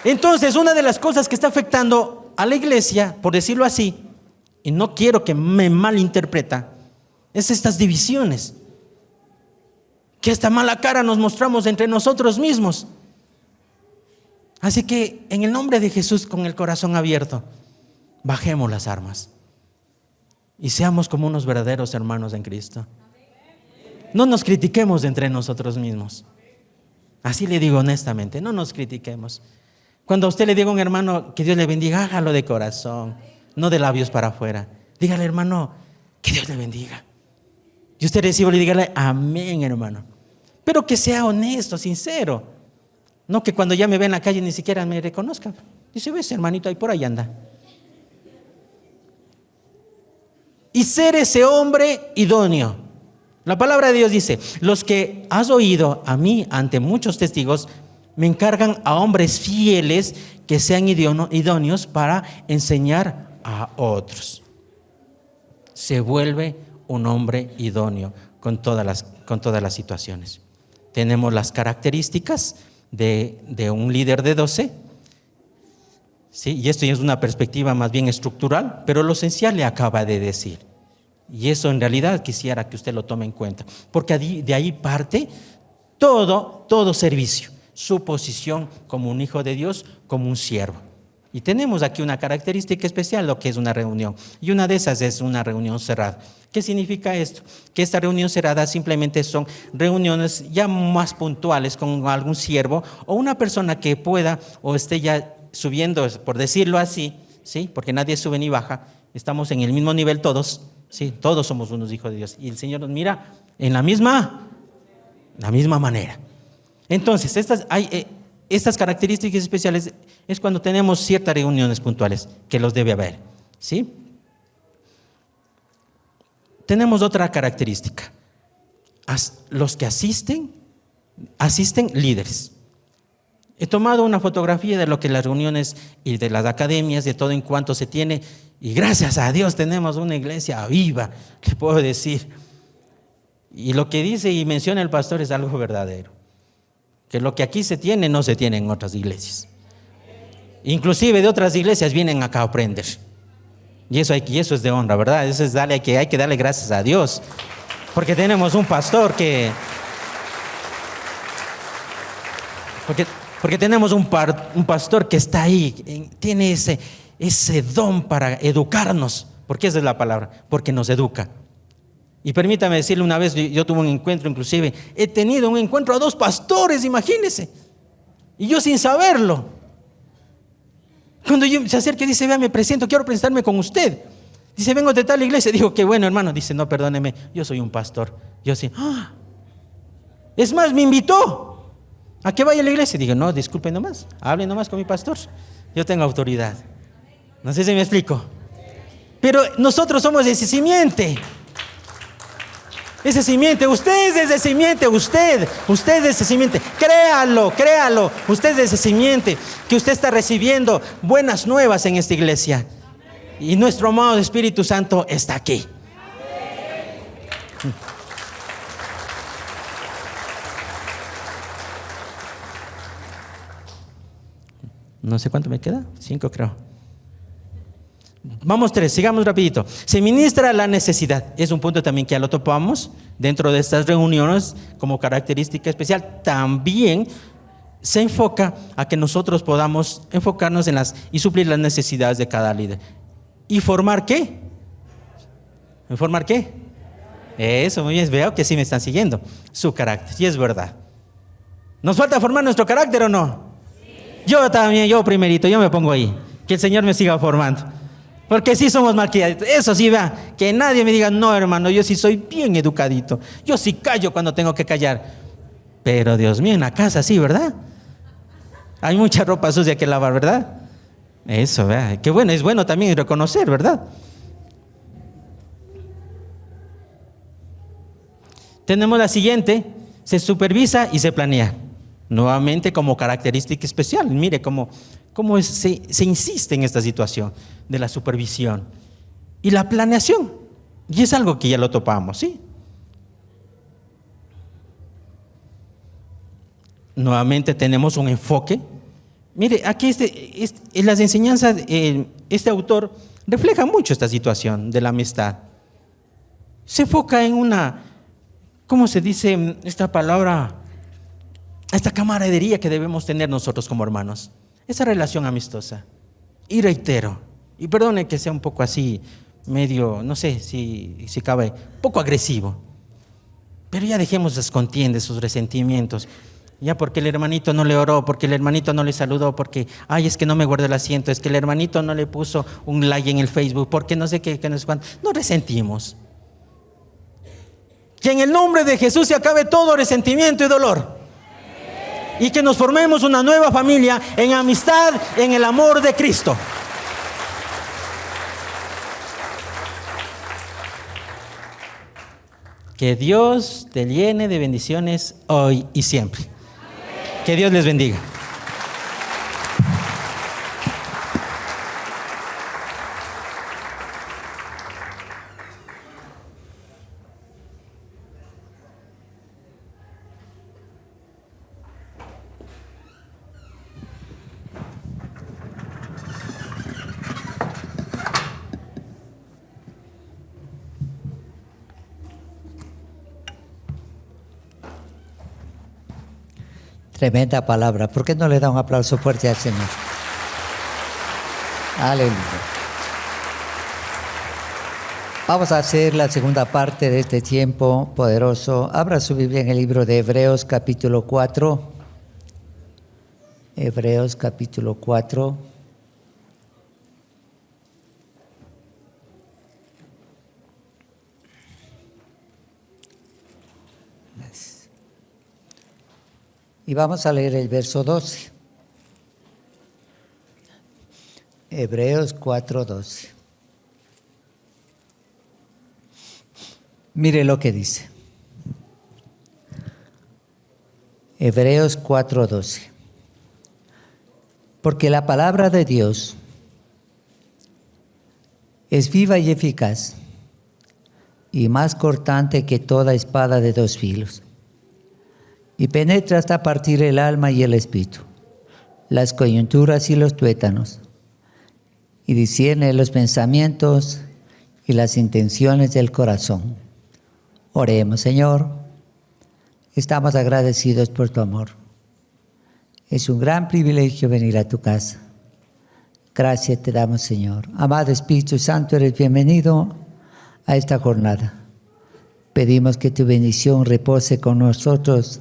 Entonces, una de las cosas que está afectando a la iglesia, por decirlo así, y no quiero que me malinterpreta, es estas divisiones. Que esta mala cara nos mostramos entre nosotros mismos. Así que, en el nombre de Jesús, con el corazón abierto, bajemos las armas y seamos como unos verdaderos hermanos en Cristo. No nos critiquemos entre nosotros mismos. Así le digo honestamente, no nos critiquemos. Cuando a usted le diga a un hermano que Dios le bendiga, hágalo de corazón, no de labios para afuera. Dígale, hermano, que Dios le bendiga. Y usted recibe y dígale, amén, hermano. Pero que sea honesto, sincero. No que cuando ya me ve en la calle ni siquiera me reconozca. Dice, ves, hermanito, ahí por ahí anda. Y ser ese hombre idóneo. La palabra de Dios dice, los que has oído a mí ante muchos testigos, me encargan a hombres fieles que sean idóneos para enseñar a otros. Se vuelve un hombre idóneo con todas las situaciones. Tenemos las características de un líder de 12. ¿Sí? Y esto ya es una perspectiva más bien estructural, pero lo esencial le acaba de decir. Y eso en realidad quisiera que usted lo tome en cuenta, porque de ahí parte todo servicio, su posición como un hijo de Dios, como un siervo. Y tenemos aquí una característica especial, lo que es una reunión. Y una de esas es una reunión cerrada. ¿Qué significa esto? Que esta reunión cerrada simplemente son reuniones ya más puntuales con algún siervo o una persona que pueda o esté ya subiendo, por decirlo así, ¿sí? Porque nadie sube ni baja, estamos en el mismo nivel todos, Sí, todos somos unos hijos de Dios. Y el Señor nos mira en la misma manera. Entonces, estas características especiales es cuando tenemos ciertas reuniones puntuales, que los debe haber. ¿Sí? Tenemos otra característica. Los que asisten líderes. He tomado una fotografía de lo que las reuniones y de las academias, de todo en cuanto se tiene, y gracias a Dios tenemos una iglesia viva, le puedo decir. Y lo que dice y menciona el pastor es algo verdadero, que lo que aquí se tiene no se tiene en otras iglesias. Inclusive de otras iglesias vienen acá a aprender. Y eso es de honra, ¿verdad? Eso es hay que darle gracias a Dios, porque tenemos un pastor porque tenemos un pastor que está ahí, tiene ese don para educarnos, porque esa es la palabra, porque nos educa. Y permítame decirle, una vez yo tuve un encuentro, inclusive he tenido un encuentro a 2 pastores, imagínense, y yo sin saberlo. Cuando yo se acerca y dice, vea, me presento, quiero presentarme con usted. Dice, vengo de tal iglesia. Digo, qué bueno, hermano. Dice, no, perdóneme, yo soy un pastor. Yo sí, es más, me invitó a que vaya a la iglesia. Digo, no, disculpe nomás, hable nomás con mi pastor, yo tengo autoridad. No sé si me explico. Pero nosotros somos de ese simiente. Ese simiente, usted es de ese simiente, usted es de ese simiente. Créalo, usted es de ese simiente, que usted está recibiendo buenas nuevas en esta iglesia. Y nuestro amado Espíritu Santo está aquí. No sé cuánto me queda, 5 creo. Vamos 3, sigamos rapidito. Se ministra la necesidad. Es un punto también que ya lo topamos dentro de estas reuniones como característica especial. También se enfoca a que nosotros podamos enfocarnos y suplir las necesidades de cada líder. ¿Y formar qué? ¿Formar qué? Eso, muy bien, veo que sí me están siguiendo. Su carácter, y es verdad. ¿Nos falta formar nuestro carácter o no? Yo también, yo primerito, yo me pongo ahí. Que el Señor me siga formando. Porque sí somos malcriados. Eso sí, vea, que nadie me diga, no, hermano, yo sí soy bien educadito. Yo sí callo cuando tengo que callar. Pero Dios mío, en la casa sí, ¿verdad? Hay mucha ropa sucia que lavar, ¿verdad? Eso, vea, que bueno, es bueno también reconocer, ¿verdad? Tenemos la siguiente, se supervisa y se planea. Nuevamente como característica especial. Mire cómo se insiste en esta situación de la supervisión y la planeación. Y es algo que ya lo topamos, ¿sí? Nuevamente tenemos un enfoque. Mire, aquí en las enseñanzas, este autor refleja mucho esta situación de la amistad. Se enfoca en ¿cómo se dice esta palabra? Esta camaradería que debemos tener nosotros como hermanos. Esa relación amistosa. Y reitero, y perdone que sea un poco así, medio, no sé si cabe, poco agresivo. Pero ya dejemos las contiendas, sus resentimientos. Ya porque el hermanito no le oró, porque el hermanito no le saludó, porque, es que no me guardó el asiento, es que el hermanito no le puso un like en el Facebook, porque no sé qué, no sé cuánto. No resentimos. Que en el nombre de Jesús se acabe todo resentimiento y dolor. Y que nos formemos una nueva familia en amistad, en el amor de Cristo. Que Dios te llene de bendiciones hoy y siempre. Que Dios les bendiga. Tremenda palabra. ¿Por qué no le da un aplauso fuerte al Señor? Aleluya. Vamos a hacer la segunda parte de este tiempo poderoso. Abra su Biblia en el libro de Hebreos capítulo 4. Hebreos capítulo 4. Y vamos a leer el verso 12. Hebreos 4:12. Mire lo que dice. Hebreos 4:12. Porque la palabra de Dios es viva y eficaz, y más cortante que toda espada de dos filos, y penetra hasta partir el alma y el espíritu, las coyunturas y los tuétanos, y discierne los pensamientos y las intenciones del corazón. Oremos, Señor. Estamos agradecidos por tu amor. Es un gran privilegio venir a tu casa. Gracias te damos, Señor. Amado Espíritu Santo, eres bienvenido a esta jornada. Pedimos que tu bendición repose con nosotros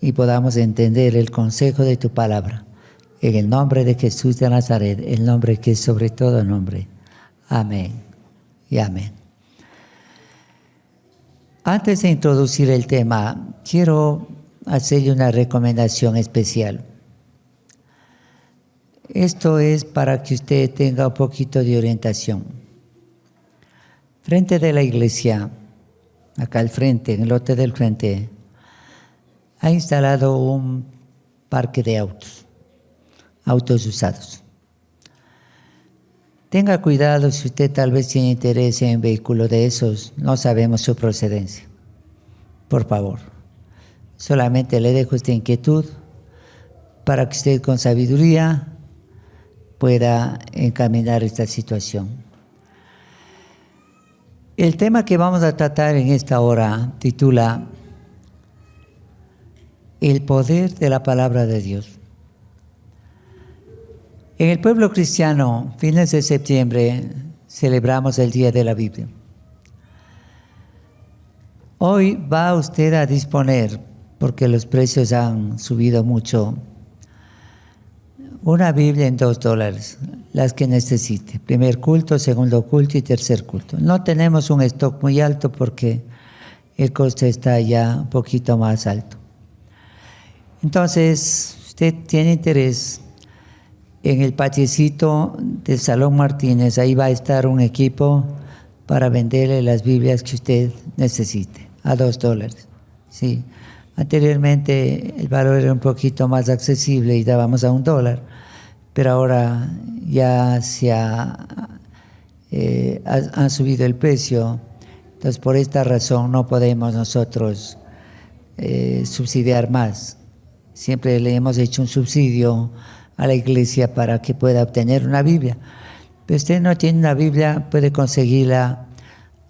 y podamos entender el consejo de tu palabra. En el nombre de Jesús de Nazaret, el nombre que es sobre todo nombre. Amén y amén. Antes de introducir el tema, quiero hacerle una recomendación especial. Esto es para que usted tenga un poquito de orientación. Frente de la iglesia, acá al frente, en el lote del frente, ha instalado un parque de autos usados. Tenga cuidado si usted tal vez tiene interés en un vehículo de esos, no sabemos su procedencia. Por favor, solamente le dejo esta inquietud para que usted con sabiduría pueda encaminar esta situación. El tema que vamos a tratar en esta hora titula El poder de la palabra de Dios. En el pueblo cristiano, fines de septiembre, celebramos el Día de la Biblia. Hoy va usted a disponer, porque los precios han subido mucho, una Biblia en $2, las que necesite. Primer culto, segundo culto y tercer culto. No tenemos un stock muy alto porque el coste está ya un poquito más alto. Entonces, usted tiene interés en el patiecito del Salón Martínez, ahí va a estar un equipo para venderle las Biblias que usted necesite, a $2. Sí. Anteriormente el valor era un poquito más accesible y dábamos a $1, pero ahora ya han subido el precio. Entonces, por esta razón no podemos nosotros subsidiar más. Siempre le hemos hecho un subsidio a la iglesia para que pueda obtener una Biblia. Pero usted no tiene una Biblia, puede conseguirla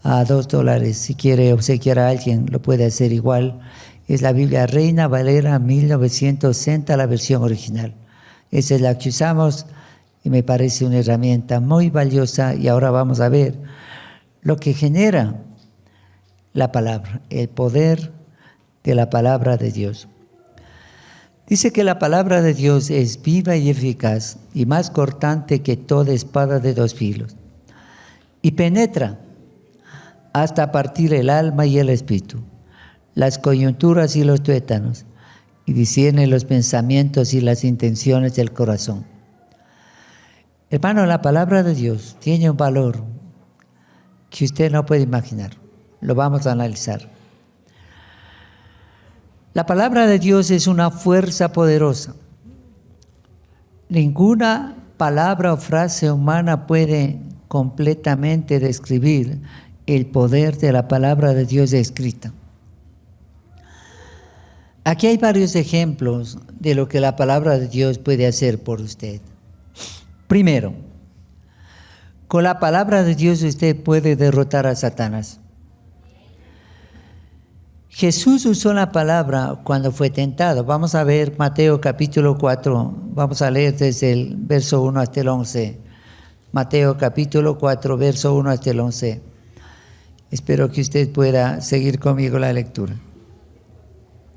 a $2. Si quiere obsequiar a alguien, lo puede hacer igual. Es la Biblia Reina Valera 1960, la versión original. Esa es la que usamos y me parece una herramienta muy valiosa. Y ahora vamos a ver lo que genera la palabra, el poder de la palabra de Dios. Dice que la palabra de Dios es viva y eficaz y más cortante que toda espada de dos filos, y penetra hasta partir el alma y el espíritu, las coyunturas y los tuétanos, y discierne los pensamientos y las intenciones del corazón. Hermano, la palabra de Dios tiene un valor que usted no puede imaginar. Lo vamos a analizar. La palabra de Dios es una fuerza poderosa. Ninguna palabra o frase humana puede completamente describir el poder de la palabra de Dios escrita. Aquí hay varios ejemplos de lo que la palabra de Dios puede hacer por usted. Primero, con la palabra de Dios usted puede derrotar a Satanás. Jesús usó la palabra cuando fue tentado. Vamos a ver Mateo capítulo 4, vamos a leer desde el verso 1 hasta el 11. Mateo capítulo 4, verso 1 hasta el 11. Espero que usted pueda seguir conmigo la lectura.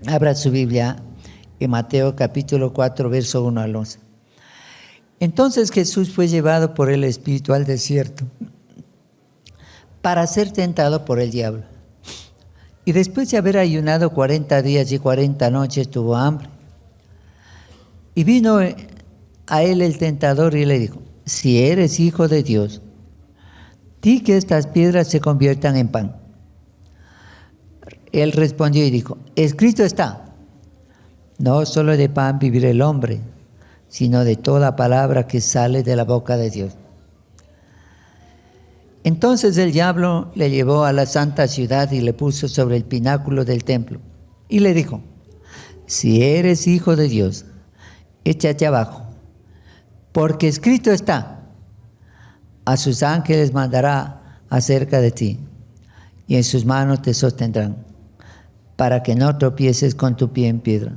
Abra su Biblia en Mateo capítulo 4, verso 1 al 11. Entonces Jesús fue llevado por el Espíritu al desierto para ser tentado por el diablo. Y después de haber ayunado 40 días y 40 noches tuvo hambre. Y vino a él el tentador y le dijo: si eres hijo de Dios, di que estas piedras se conviertan en pan. Él respondió y dijo: escrito está, no solo de pan vivirá el hombre, sino de toda palabra que sale de la boca de Dios. Entonces el diablo le llevó a la santa ciudad y le puso sobre el pináculo del templo. Y le dijo: si eres hijo de Dios, échate abajo, porque escrito está: a sus ángeles mandará acerca de ti, y en sus manos te sostendrán, para que no tropieces con tu pie en piedra.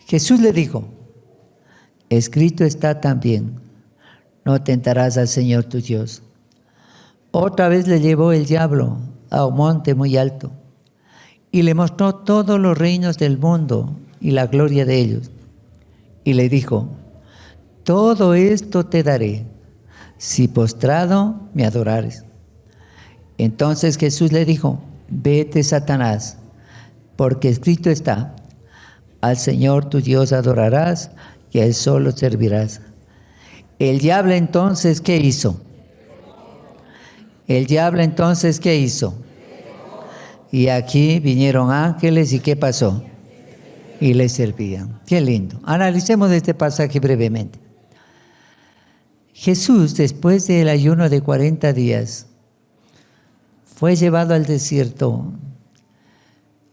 Jesús le dijo: escrito está también: no tentarás al Señor tu Dios. Otra vez le llevó el diablo a un monte muy alto y le mostró todos los reinos del mundo y la gloria de ellos. Y le dijo: todo esto te daré, si postrado me adorares. Entonces Jesús le dijo: vete, Satanás, porque escrito está: al Señor tu Dios adorarás y a Él solo servirás. El diablo entonces, ¿qué hizo? El diablo entonces, ¿qué hizo? Y aquí vinieron ángeles, ¿y qué pasó? Y le servían. Qué lindo. Analicemos este pasaje brevemente. Jesús, después del ayuno de 40 días, fue llevado al desierto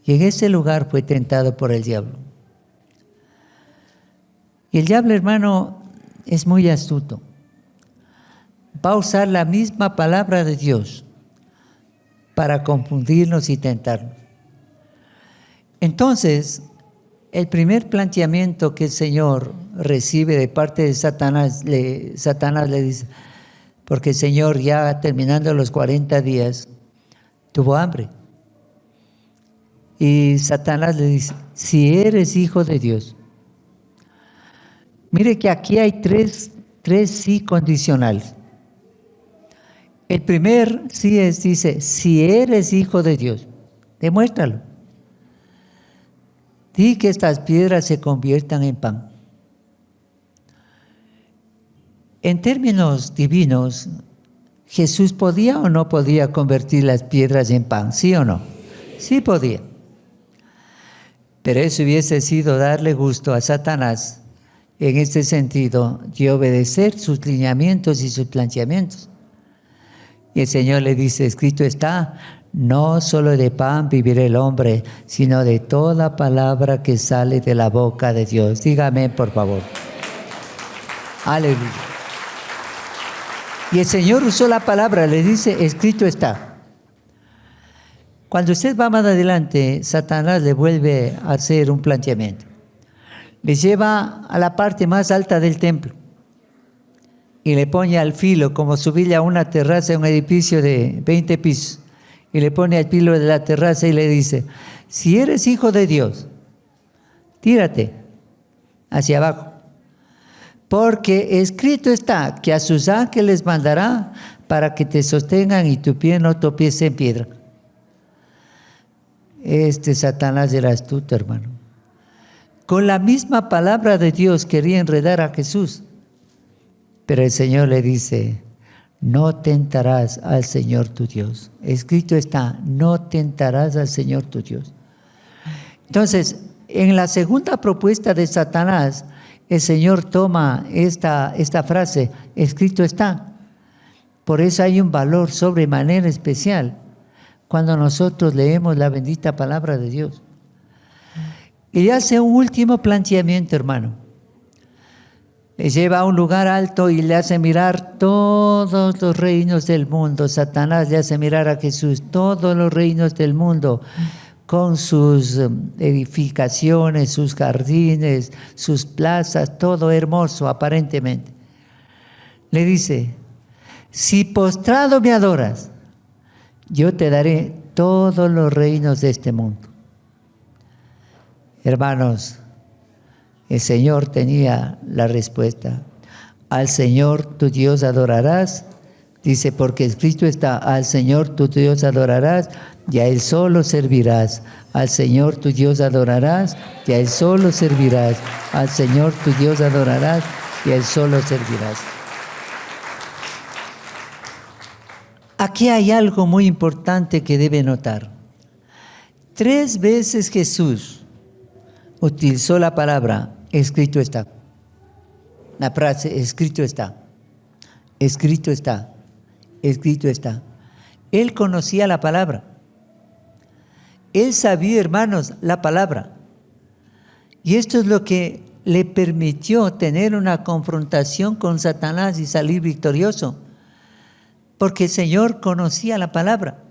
y en ese lugar fue tentado por el diablo. Y el diablo, hermano, es muy astuto. Va a usar la misma palabra de Dios para confundirnos y tentarnos. Entonces, el primer planteamiento que el Señor recibe de parte de Satanás le dice, porque el Señor ya terminando los 40 días, tuvo hambre. Y Satanás le dice: si eres hijo de Dios. Mire que aquí hay tres sí condicionales. El primer sí dice: si eres hijo de Dios, demuéstralo. Di que estas piedras se conviertan en pan. En términos divinos, ¿Jesús podía o no podía convertir las piedras en pan? ¿Sí o no? Sí podía. Pero eso hubiese sido darle gusto a Satanás en este sentido de obedecer sus lineamientos y sus planteamientos. Y el Señor le dice: escrito está: no solo de pan vivirá el hombre, sino de toda palabra que sale de la boca de Dios. Dígame, por favor. Aleluya. Y el Señor usó la palabra, le dice: escrito está. Cuando usted va más adelante, Satanás le vuelve a hacer un planteamiento. Le lleva a la parte más alta del templo y le pone al filo, como subirle a una terraza en un edificio de 20 pisos. Y le pone al filo de la terraza y le dice: si eres hijo de Dios, tírate hacia abajo. Porque escrito está que a sus ángeles mandará para que te sostengan y tu pie no tropiece en piedra. Este Satanás era astuto, hermano. Con la misma palabra de Dios quería enredar a Jesús. Pero el Señor le dice: no tentarás al Señor tu Dios. Escrito está: no tentarás al Señor tu Dios. Entonces, en la segunda propuesta de Satanás, el Señor toma esta frase: escrito está. Por eso hay un valor sobremanera especial cuando nosotros leemos la bendita palabra de Dios. Y hace un último planteamiento, hermano. Le lleva a un lugar alto y le hace mirar todos los reinos del mundo. Satanás le hace mirar a Jesús todos los reinos del mundo, con sus edificaciones, sus jardines, sus plazas, todo hermoso aparentemente. Le dice: si postrado me adoras, yo te daré todos los reinos de este mundo. Hermanos, el Señor tenía la respuesta. Al Señor tu Dios adorarás. Dice: porque escrito está: al Señor tu Dios adorarás y a Él solo servirás. Al Señor tu Dios adorarás, y a Él solo servirás. Al Señor tu Dios adorarás, y a Él solo servirás. Aquí hay algo muy importante que debe notar. 3 veces Jesús utilizó la palabra escrito está. La frase escrito está. Escrito está. Escrito está. Él conocía la palabra. Él sabía, hermanos, la palabra. Y esto es lo que le permitió tener una confrontación con Satanás y salir victorioso. Porque el Señor conocía la palabra.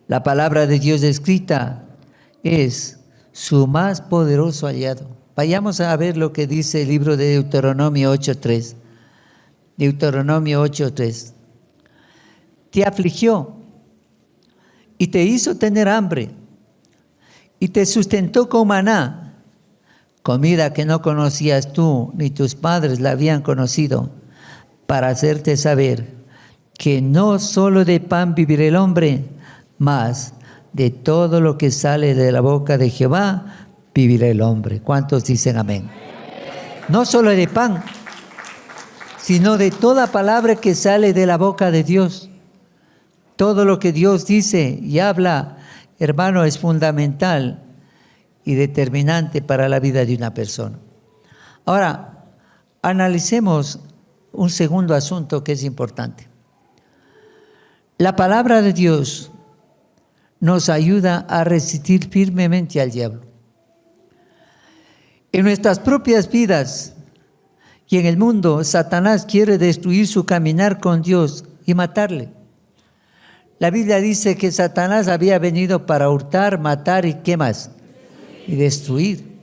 La palabra de Dios escrita es su más poderoso aliado. Vayamos a ver lo que dice el libro de Deuteronomio 8:3. Deuteronomio 8:3. Te afligió y te hizo tener hambre y te sustentó con maná, comida que no conocías tú ni tus padres la habían conocido, para hacerte saber que no solo de pan vivirá el hombre, mas de todo lo que sale de la boca de Jehová vivirá el hombre. ¿Cuántos dicen amén? No solo de pan, sino de toda palabra que sale de la boca de Dios. Todo lo que Dios dice y habla, hermano, es fundamental y determinante para la vida de una persona. Ahora, analicemos un segundo asunto que es importante. La palabra de Dios nos ayuda a resistir firmemente al diablo. En nuestras propias vidas y en el mundo, Satanás quiere destruir su caminar con Dios y matarle. La Biblia dice que Satanás había venido para hurtar, matar y ¿qué más? Y destruir.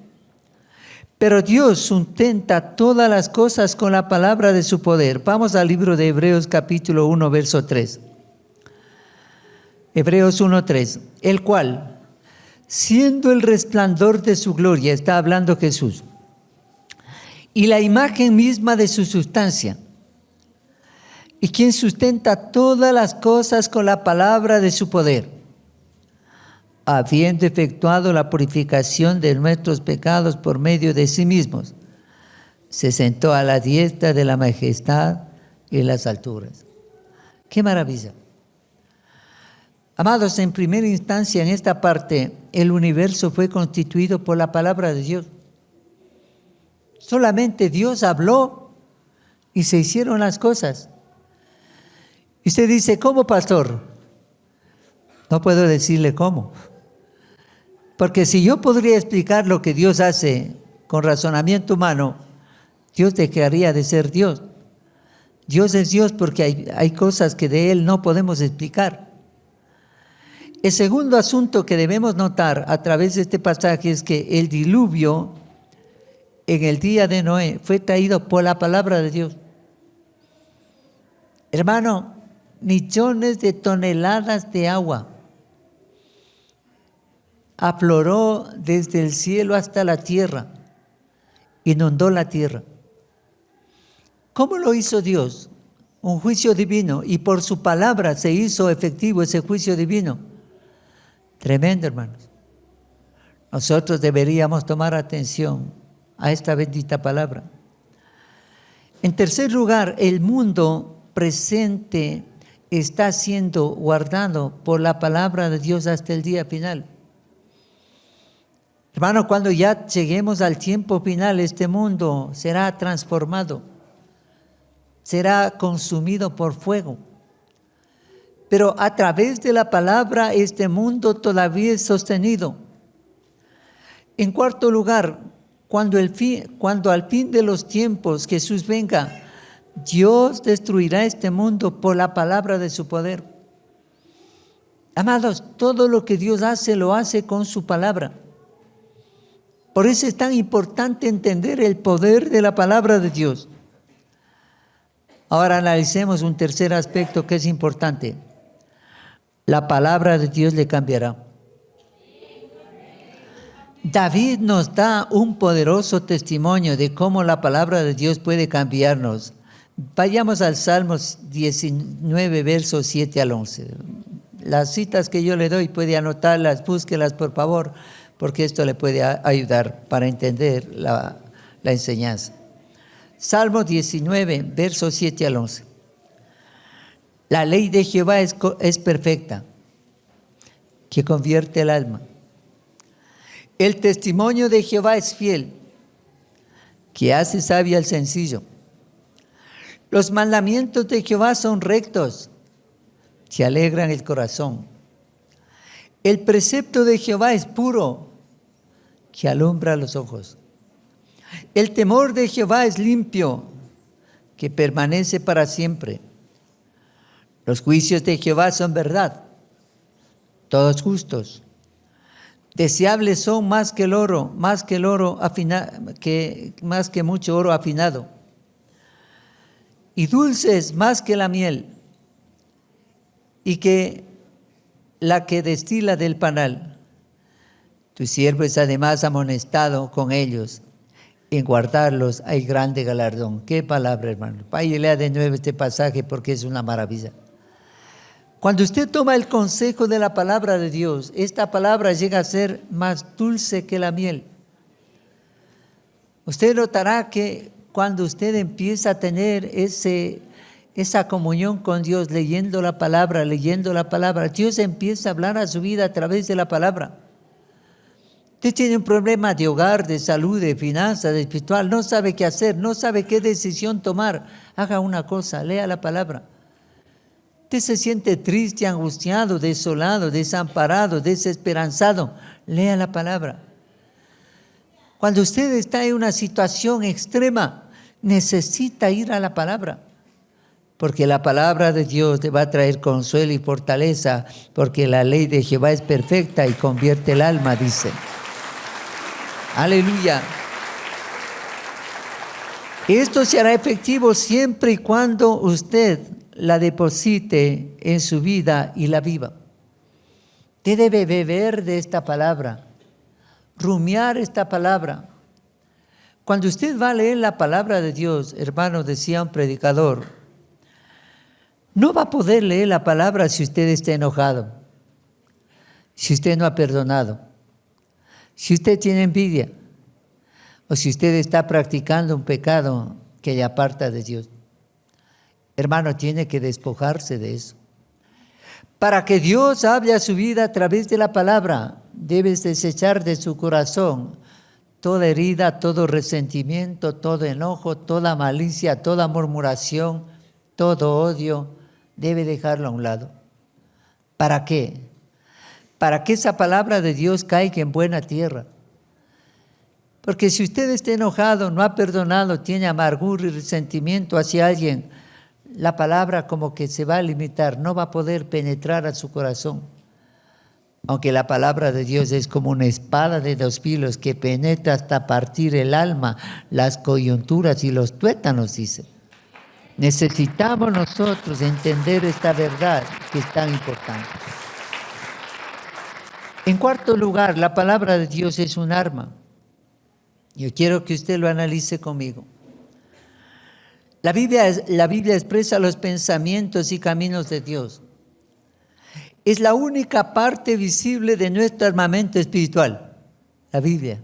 Pero Dios sustenta todas las cosas con la palabra de su poder. Vamos al libro de Hebreos capítulo 1, verso 3. Hebreos 1:3, el cual, siendo el resplandor de su gloria, está hablando Jesús, y la imagen misma de su sustancia, y quien sustenta todas las cosas con la palabra de su poder, habiendo efectuado la purificación de nuestros pecados por medio de sí mismos, se sentó a la diestra de la majestad en las alturas. ¡Qué maravilla! Amados, en primera instancia, en esta parte, el universo fue constituido por la palabra de Dios. Solamente Dios habló y se hicieron las cosas. Y usted dice, ¿cómo, pastor? No puedo decirle cómo. Porque si yo podría explicar lo que Dios hace con razonamiento humano, Dios dejaría de ser Dios. Dios es Dios porque hay cosas que de Él no podemos explicar. El segundo asunto que debemos notar a través de este pasaje es que el diluvio en el día de Noé fue traído por la palabra de Dios. Hermano, millones de toneladas de agua afloró desde el cielo hasta la tierra, inundó la tierra. ¿Cómo lo hizo Dios? Un juicio divino, y por su palabra se hizo efectivo ese juicio divino. Tremendo, hermanos. Nosotros deberíamos tomar atención a esta bendita palabra. En tercer lugar, el mundo presente está siendo guardado por la palabra de Dios hasta el día final. Hermano, cuando ya lleguemos al tiempo final, este mundo será transformado, será consumido por fuego. Pero a través de la palabra este mundo todavía es sostenido. En cuarto lugar, cuando al fin de los tiempos Jesús venga, Dios destruirá este mundo por la palabra de su poder. Amados, todo lo que Dios hace, lo hace con su palabra. Por eso es tan importante entender el poder de la palabra de Dios. Ahora analicemos un tercer aspecto que es importante. La palabra de Dios le cambiará. David nos da un poderoso testimonio de cómo la palabra de Dios puede cambiarnos. Vayamos al Salmos 19, versos 7 al 11. las citas que yo le doy, puede anotarlas, búsquelas por favor, porque esto le puede ayudar para entender la enseñanza. Salmo 19, versos 7 al 11. La ley de Jehová es perfecta, que convierte el alma. El testimonio de Jehová es fiel, que hace sabio al sencillo. Los mandamientos de Jehová son rectos, que alegran el corazón. El precepto de Jehová es puro, que alumbra los ojos. El temor de Jehová es limpio, que permanece para siempre. Los juicios de Jehová son verdad, todos justos. Deseables son más que mucho oro afinado. Y dulces más que la miel, y que la que destila del panal. Tu siervo es además amonestado con ellos. En guardarlos hay grande galardón. Qué palabra, hermano. Vaya y lea de nuevo este pasaje porque es una maravilla. Cuando usted toma el consejo de la palabra de Dios, esta palabra llega a ser más dulce que la miel. Usted notará que cuando usted empieza a tener esa comunión con Dios, leyendo la palabra, Dios empieza a hablar a su vida a través de la palabra. Usted tiene un problema de hogar, de salud, de finanzas, de espiritual, no sabe qué hacer, no sabe qué decisión tomar. Haga una cosa, lea la palabra. Usted se siente triste, angustiado, desolado, desamparado, desesperanzado. Lea la palabra. Cuando usted está en una situación extrema, necesita ir a la palabra. Porque la palabra de Dios te va a traer consuelo y fortaleza. Porque la ley de Jehová es perfecta y convierte el alma, dice. Aleluya. Esto se hará efectivo siempre y cuando usted la deposite en su vida y la viva. Usted debe beber de esta palabra, rumiar esta palabra. Cuando usted va a leer la palabra de Dios, hermano, decía un predicador, no va a poder leer la palabra si usted está enojado, si usted no ha perdonado, si usted tiene envidia o si usted está practicando un pecado que le aparta de Dios. Hermano, tiene que despojarse de eso. Para que Dios hable a su vida a través de la palabra, debes desechar de su corazón toda herida, todo resentimiento, todo enojo, toda malicia, toda murmuración, todo odio. Debe dejarlo a un lado. ¿Para qué? Para que esa palabra de Dios caiga en buena tierra. Porque si usted está enojado, no ha perdonado, tiene amargura y resentimiento hacia alguien, la palabra como que se va a limitar, no va a poder penetrar a su corazón. Aunque la palabra de Dios es como una espada de 2 filos que penetra hasta partir el alma, las coyunturas y los tuétanos, dice. Necesitamos nosotros entender esta verdad que es tan importante. En cuarto lugar, la palabra de Dios es un arma. Yo quiero que usted lo analice conmigo. La Biblia expresa los pensamientos y caminos de Dios. Es la única parte visible de nuestro armamento espiritual, la Biblia.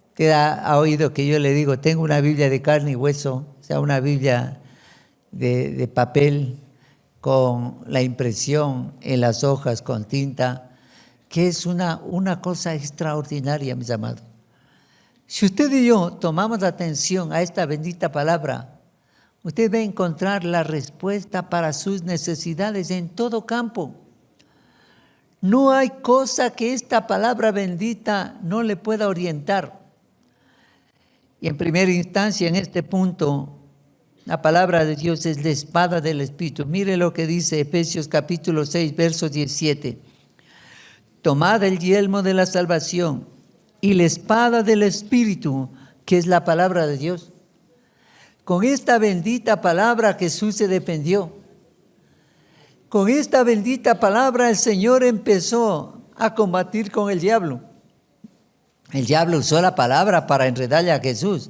Usted ha oído que yo le digo, tengo una Biblia de carne y hueso, o sea, una Biblia de papel con la impresión en las hojas con tinta, que es una cosa extraordinaria, mis amados. Si usted y yo tomamos atención a esta bendita palabra, usted va a encontrar la respuesta para sus necesidades en todo campo. No hay cosa que esta palabra bendita no le pueda orientar. Y en primera instancia, en este punto, la palabra de Dios es la espada del Espíritu. Mire lo que dice Efesios capítulo 6, verso 17. Tomad el yelmo de la salvación y la espada del Espíritu, que es la palabra de Dios. Con esta bendita palabra Jesús se defendió. Con esta bendita palabra el Señor empezó a combatir con el diablo. El diablo usó la palabra para enredarle a Jesús.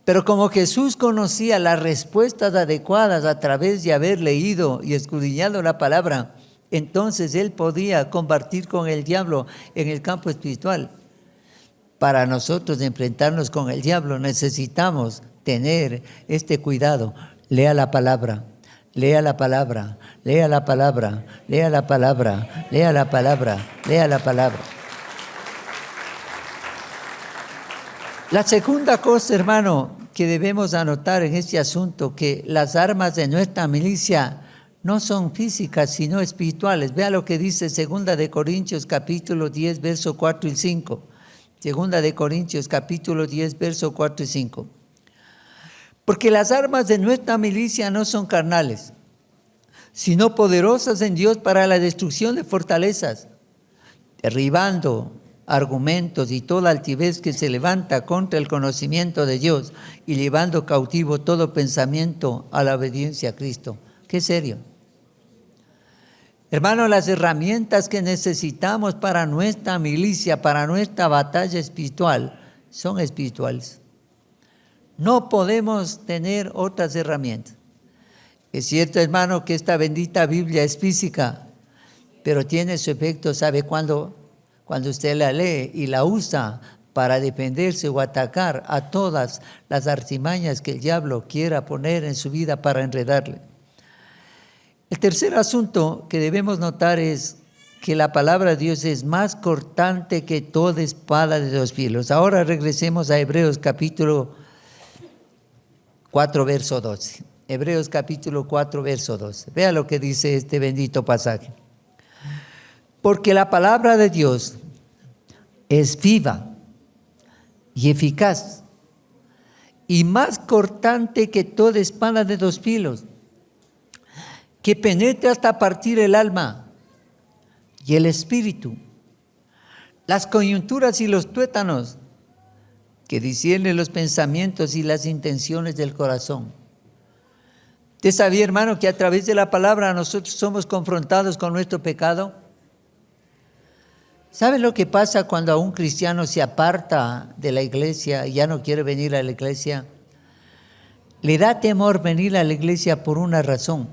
Pero como Jesús conocía las respuestas adecuadas a través de haber leído y escudriñado la palabra, Entonces él podía combatir con el diablo en el campo espiritual. Para nosotros enfrentarnos con el diablo necesitamos tener este cuidado. Lea la palabra, lea la palabra, lea la palabra, lea la palabra, lea la palabra, lea la palabra. La segunda cosa, hermano, que debemos anotar en este asunto, que las armas de nuestra milicia no son físicas, sino espirituales. Vea lo que dice 2 de Corintios capítulo 10, verso 4 y 5. 2 de Corintios capítulo 10, verso 4 y 5. Porque las armas de nuestra milicia no son carnales, sino poderosas en Dios para la destrucción de fortalezas, derribando argumentos y toda altivez que se levanta contra el conocimiento de Dios y llevando cautivo todo pensamiento a la obediencia a Cristo. ¡Qué serio! Hermano, las herramientas que necesitamos para nuestra milicia, para nuestra batalla espiritual, son espirituales. No podemos tener otras herramientas. Es cierto, hermano, que esta bendita Biblia es física, pero tiene su efecto, ¿sabe cuándo? Cuando usted la lee y la usa para defenderse o atacar a todas las artimañas que el diablo quiera poner en su vida para enredarle. El tercer asunto que debemos notar es que la palabra de Dios es más cortante que toda espada de dos filos. Ahora regresemos a Hebreos capítulo 4, verso 12. Hebreos capítulo 4, verso 12. Vea lo que dice este bendito pasaje. Porque la palabra de Dios es viva y eficaz y más cortante que toda espada de dos filos, que penetra hasta partir el alma y el espíritu, las coyunturas y los tuétanos, que discierne los pensamientos y las intenciones del corazón. ¿Usted sabía, hermano, que a través de la palabra nosotros somos confrontados con nuestro pecado? ¿Sabe lo que pasa cuando un cristiano se aparta de la iglesia y ya no quiere venir a la iglesia? Le da temor venir a la iglesia por una razón.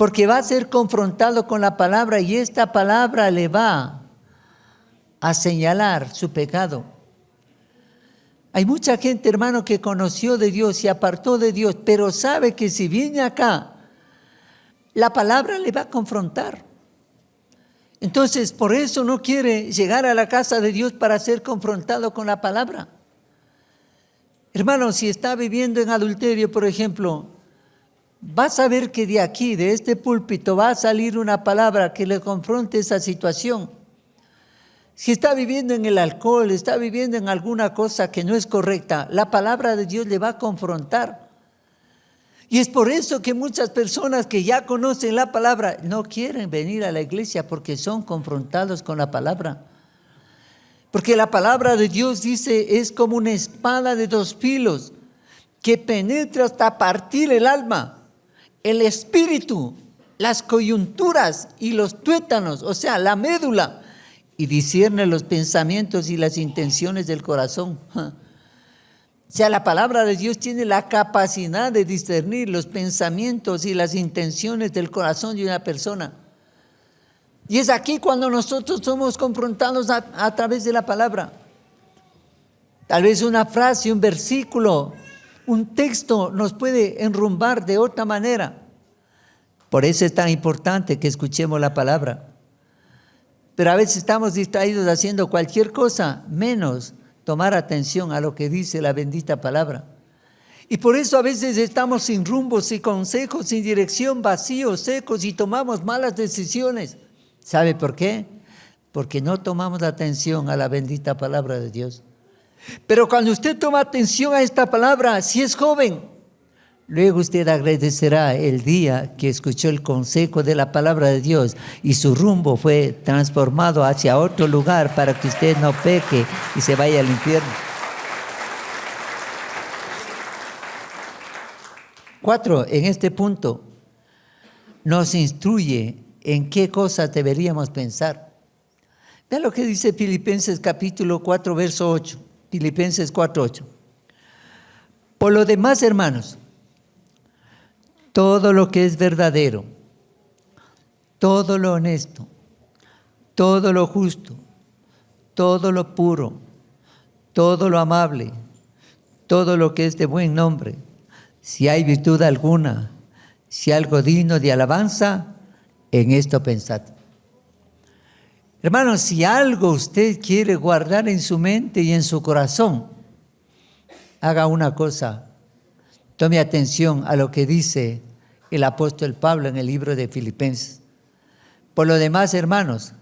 Porque va a ser confrontado con la palabra y esta palabra le va a señalar su pecado. Hay mucha gente, hermano, que conoció de Dios, se apartó de Dios, pero sabe que si viene acá, la palabra le va a confrontar. Entonces, por eso no quiere llegar a la casa de Dios para ser confrontado con la palabra. Hermano, si está viviendo en adulterio, por ejemplo, va a saber que de aquí, de este púlpito, va a salir una palabra que le confronte esa situación. Si está viviendo en el alcohol, está viviendo en alguna cosa que no es correcta, la palabra de Dios le va a confrontar. Y es por eso que muchas personas que ya conocen la palabra no quieren venir a la iglesia porque son confrontados con la palabra. Porque la palabra de Dios dice es como una espada de dos filos que penetra hasta partir el alma, el espíritu, las coyunturas y los tuétanos, o sea, la médula, y discierne los pensamientos y las intenciones del corazón. O sea, la palabra de Dios tiene la capacidad de discernir los pensamientos y las intenciones del corazón de una persona. Y es aquí cuando nosotros somos confrontados a través de la palabra. Tal vez una frase, un versículo, un texto nos puede enrumbar de otra manera. Por eso es tan importante que escuchemos la palabra. Pero a veces estamos distraídos haciendo cualquier cosa, menos tomar atención a lo que dice la bendita palabra. Y por eso a veces estamos sin rumbo, sin consejos, sin dirección, vacíos, secos y tomamos malas decisiones. ¿Sabe por qué? Porque no tomamos atención a la bendita palabra de Dios. Pero cuando usted toma atención a esta palabra, si es joven, luego usted agradecerá el día que escuchó el consejo de la palabra de Dios y su rumbo fue transformado hacia otro lugar para que usted no peque y se vaya al infierno. 4, en este punto nos instruye en qué cosas deberíamos pensar. Vean lo que dice Filipenses capítulo 4, verso 8. Filipenses 4, 8. Por lo demás, hermanos, todo lo que es verdadero, todo lo honesto, todo lo justo, todo lo puro, todo lo amable, todo lo que es de buen nombre, si hay virtud alguna, si algo digno de alabanza, en esto pensad. Hermanos, si algo usted quiere guardar en su mente y en su corazón, haga una cosa. Tome atención a lo que dice el apóstol Pablo en el libro de Filipenses. Por lo demás, hermanos,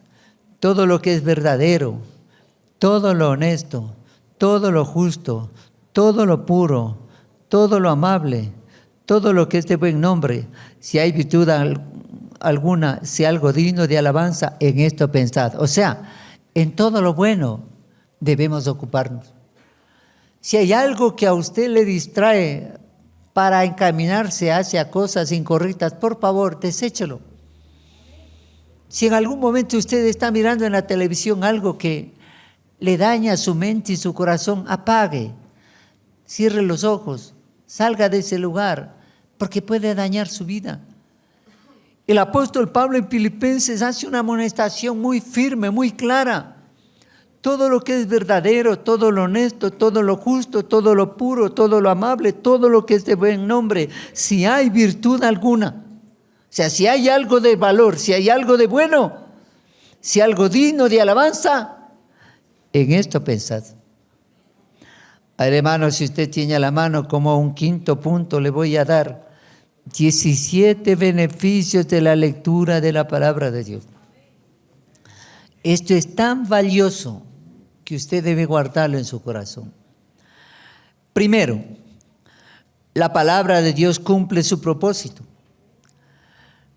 todo lo que es verdadero, todo lo honesto, todo lo justo, todo lo puro, todo lo amable, todo lo que es de buen nombre, si hay virtud alguna, si algo digno de alabanza, en esto pensad. O sea, en todo lo bueno debemos ocuparnos. Si hay algo que a usted le distrae para encaminarse hacia cosas incorrectas, por favor, deséchelo. Si en algún momento usted está mirando en la televisión algo que le daña su mente y su corazón, apague, cierre los ojos, salga de ese lugar, porque puede dañar su vida. El apóstol Pablo en Filipenses hace una amonestación muy firme, muy clara. Todo lo que es verdadero, todo lo honesto, todo lo justo, todo lo puro, todo lo amable, todo lo que es de buen nombre, si hay virtud alguna, o sea, si hay algo de valor, si hay algo de bueno, si algo digno de alabanza, en esto pensad. Hermano, si usted tiene a la mano como un quinto punto, le voy a dar 17 beneficios de la lectura de la palabra de Dios. Esto es tan valioso que usted debe guardarlo en su corazón. Primero, la palabra de Dios cumple su propósito.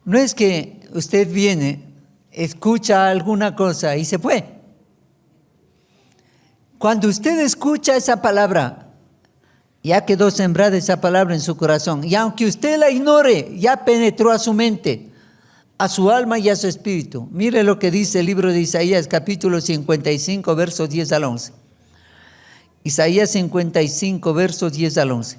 No es que usted viene, escucha alguna cosa y se fue. Cuando usted escucha esa palabra, ya quedó sembrada esa palabra en su corazón. Y aunque usted la ignore, ya penetró a su mente, a su alma y a su espíritu. Mire lo que dice el libro de Isaías, capítulo 55, versos 10 al 11. Isaías 55, versos 10 al 11.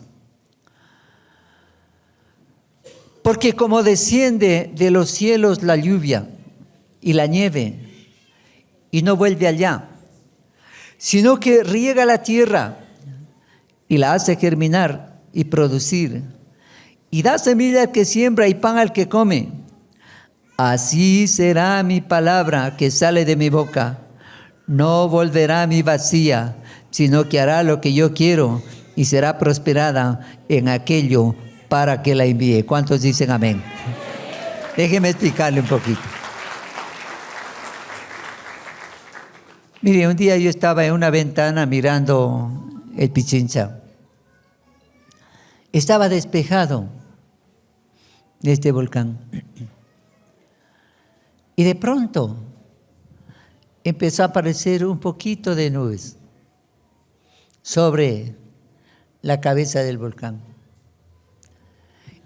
Porque como desciende de los cielos la lluvia y la nieve, y no vuelve allá, sino que riega la tierra y la hace germinar y producir, y da semilla al que siembra y pan al que come, así será mi palabra que sale de mi boca. No volverá a mí vacía, sino que hará lo que yo quiero y será prosperada en aquello para que la envíe. ¿Cuántos dicen amén? Déjeme explicarle un poquito. Mire, un día yo estaba en una ventana mirando el Pichincha. Estaba despejado de este volcán. Y de pronto empezó a aparecer un poquito de nubes sobre la cabeza del volcán.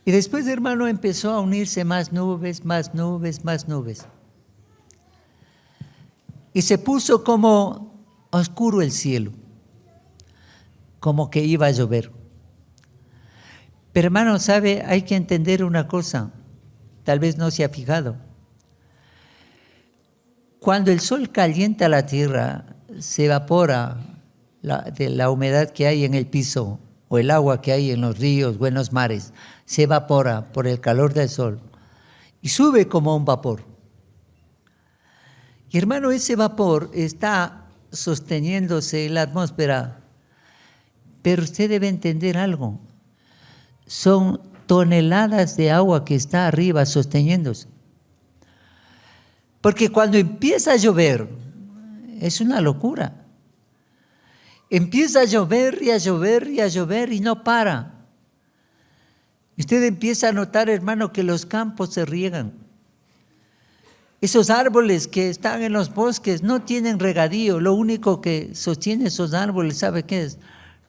Y después, hermano, empezó a unirse más nubes, más nubes, más nubes. Y se puso como oscuro el cielo, como que iba a llover. Pero hermano, ¿sabe? Hay que entender una cosa, tal vez no se ha fijado. Cuando el sol calienta la tierra, se evapora de la humedad que hay en el piso o el agua que hay en los ríos o en los mares, se evapora por el calor del sol y sube como un vapor. Y hermano, ese vapor está sosteniéndose en la atmósfera, pero usted debe entender algo. Son toneladas de agua que está arriba sosteniéndose. Porque cuando empieza a llover, es una locura. Empieza a llover y a llover y a llover y no para. Usted empieza a notar, hermano, que los campos se riegan. Esos árboles que están en los bosques no tienen regadío. Lo único que sostiene esos árboles, ¿sabe qué es?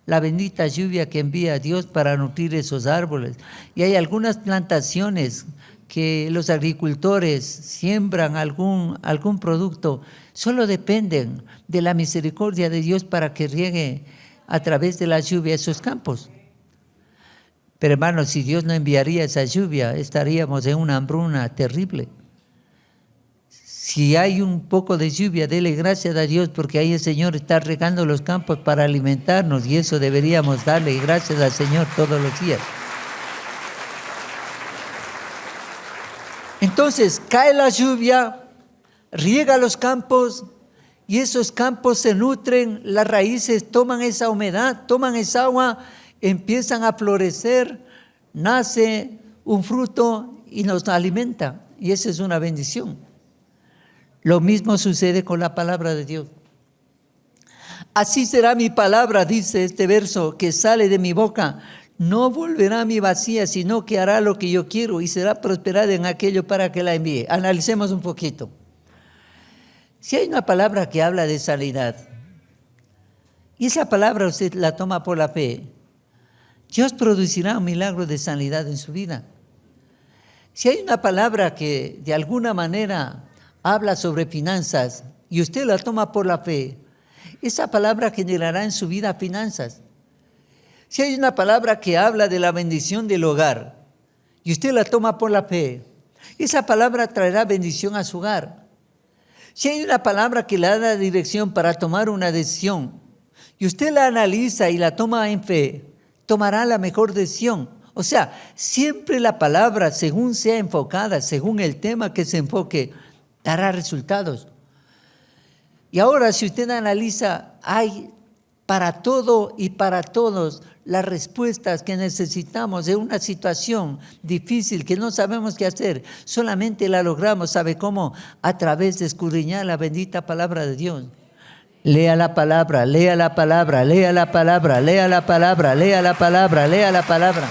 La bendita lluvia que envía Dios para nutrir esos árboles. Y hay algunas plantaciones que los agricultores siembran algún producto, solo dependen de la misericordia de Dios para que riegue a través de la lluvia esos campos. Pero hermanos, si Dios no enviaría esa lluvia, estaríamos en una hambruna terrible. Si hay un poco de lluvia, dele gracias a Dios, porque ahí el Señor está regando los campos para alimentarnos, y eso deberíamos darle gracias al Señor todos los días. Entonces, cae la lluvia, riega los campos, y esos campos se nutren, las raíces toman esa humedad, toman esa agua, empiezan a florecer, nace un fruto y nos alimenta, y esa es una bendición. Lo mismo sucede con la palabra de Dios. Así será mi palabra, dice este verso, que sale de mi boca. No volverá a mí vacía, sino que hará lo que yo quiero y será prosperada en aquello para que la envíe. Analicemos un poquito. Si hay una palabra que habla de sanidad, y esa palabra usted la toma por la fe, Dios producirá un milagro de sanidad en su vida. Si hay una palabra que de alguna manera habla sobre finanzas y usted la toma por la fe, esa palabra generará en su vida finanzas. Si hay una palabra que habla de la bendición del hogar y usted la toma por la fe, esa palabra traerá bendición a su hogar. Si hay una palabra que le da dirección para tomar una decisión y usted la analiza y la toma en fe, tomará la mejor decisión. O sea, siempre la palabra, según sea enfocada, según el tema que se enfoque, dará resultados. Y ahora, si usted analiza, hay para todo y para todos las respuestas que necesitamos de una situación difícil que no sabemos qué hacer. Solamente la logramos, ¿sabe cómo? A través de escudriñar la bendita palabra de Dios. Lea la palabra, lea la palabra, lea la palabra, lea la palabra, lea la palabra, lea la palabra.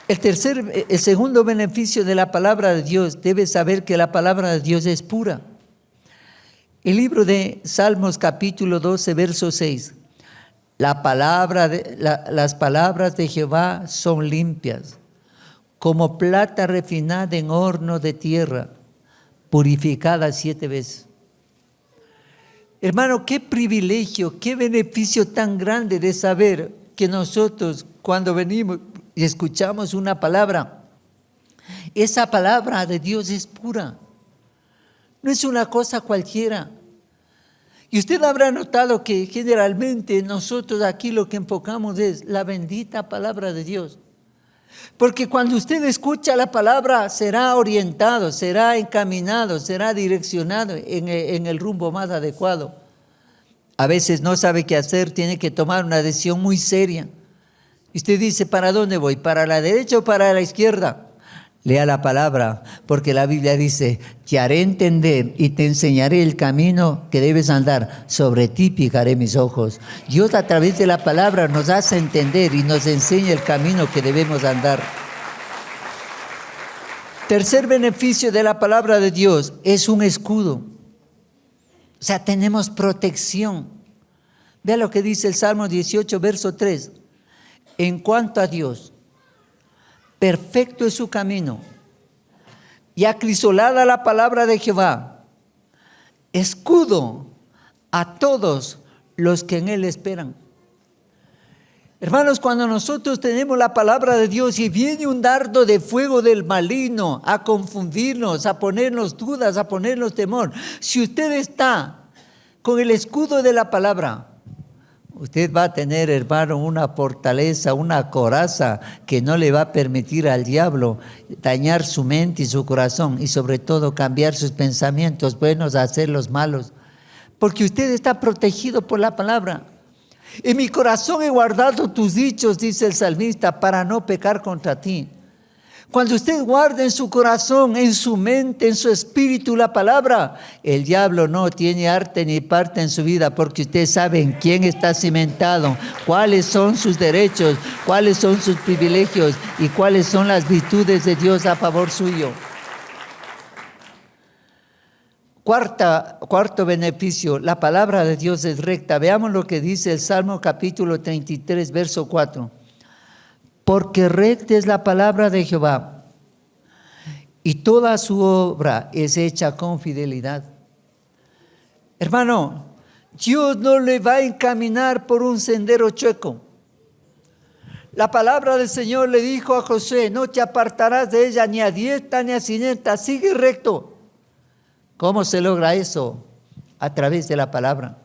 El segundo beneficio de la palabra de Dios, debe saber que la palabra de Dios es pura. El libro de Salmos capítulo 12, verso 6. Las palabras de Jehová son limpias, como plata refinada en horno de tierra, purificada 7 veces. Hermano, qué privilegio, qué beneficio tan grande de saber que nosotros cuando venimos y escuchamos una palabra, esa palabra de Dios es pura. No es una cosa cualquiera. Y usted habrá notado que generalmente nosotros aquí lo que enfocamos es la bendita palabra de Dios. Porque cuando usted escucha la palabra será orientado, será encaminado, será direccionado en el rumbo más adecuado. A veces no sabe qué hacer, tiene que tomar una decisión muy seria. Y usted dice, ¿para dónde voy? ¿Para la derecha o para la izquierda? Lea la palabra, porque la Biblia dice, te haré entender y te enseñaré el camino que debes andar. Sobre ti fijaré mis ojos. Dios a través de la palabra nos hace entender y nos enseña el camino que debemos andar. Tercer beneficio de la palabra de Dios es un escudo. O sea, tenemos protección. Vea lo que dice el Salmo 18, verso 3. En cuanto a Dios, perfecto es su camino, y acrisolada la palabra de Jehová, escudo a todos los que en él esperan. Hermanos, cuando nosotros tenemos la palabra de Dios y viene un dardo de fuego del maligno a confundirnos, a ponernos dudas, a ponernos temor, si usted está con el escudo de la palabra, usted va a tener, hermano, una fortaleza, una coraza que no le va a permitir al diablo dañar su mente y su corazón y sobre todo cambiar sus pensamientos buenos a hacerlos malos. Porque usted está protegido por la palabra. En mi corazón he guardado tus dichos, dice el salmista, para no pecar contra ti. Cuando usted guarda en su corazón, en su mente, en su espíritu la palabra, el diablo no tiene arte ni parte en su vida, porque usted sabe en quién está cimentado, cuáles son sus derechos, cuáles son sus privilegios y cuáles son las virtudes de Dios a favor suyo. Cuarto beneficio, la palabra de Dios es recta. Veamos lo que dice el Salmo capítulo 33, verso 4. Porque recta es la palabra de Jehová, y toda su obra es hecha con fidelidad. Hermano, Dios no le va a encaminar por un sendero chueco. La palabra del Señor le dijo a José: no te apartarás de ella ni a diestra ni a siniestra, sigue recto. ¿Cómo se logra eso? A través de la palabra.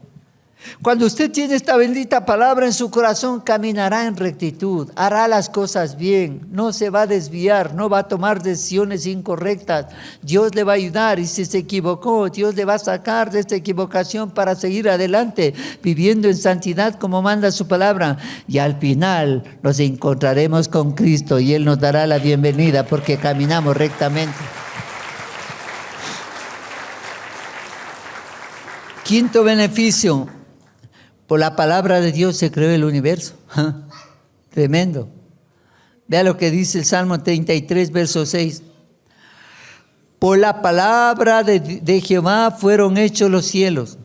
Cuando usted tiene esta bendita palabra en su corazón, caminará en rectitud, hará las cosas bien, no se va a desviar, no va a tomar decisiones incorrectas. Dios le va a ayudar, y si se equivocó, Dios le va a sacar de esta equivocación para seguir adelante, viviendo en santidad como manda su palabra. Y al final nos encontraremos con Cristo y Él nos dará la bienvenida porque caminamos rectamente. Quinto beneficio: por la palabra de Dios se creó el universo. Tremendo. Vea lo que dice el Salmo 33, verso 6. Por la palabra de Jehová fueron hechos los cielos,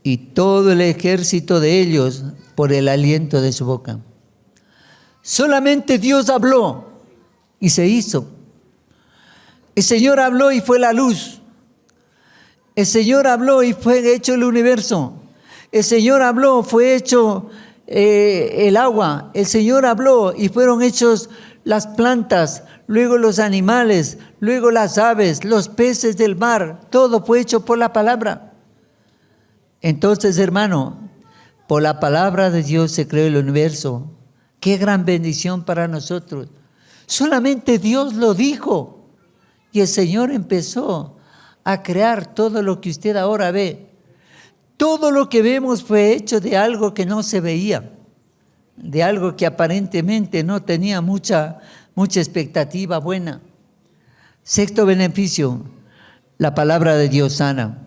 y todo el ejército de ellos por el aliento de su boca. Solamente Dios habló y se hizo. El Señor habló y fue la luz. El Señor habló y fue hecho el universo. El Señor habló, fue hecho el agua. El Señor habló y fueron hechos las plantas, luego los animales, luego las aves, los peces del mar. Todo fue hecho por la palabra. Entonces, hermano, por la palabra de Dios se creó el universo. Qué gran bendición para nosotros. Solamente Dios lo dijo y el Señor empezó a crear todo lo que usted ahora ve. Todo lo que vemos fue hecho de algo que no se veía, de algo que aparentemente no tenía mucha expectativa buena. Sexto beneficio: la palabra de Dios sana.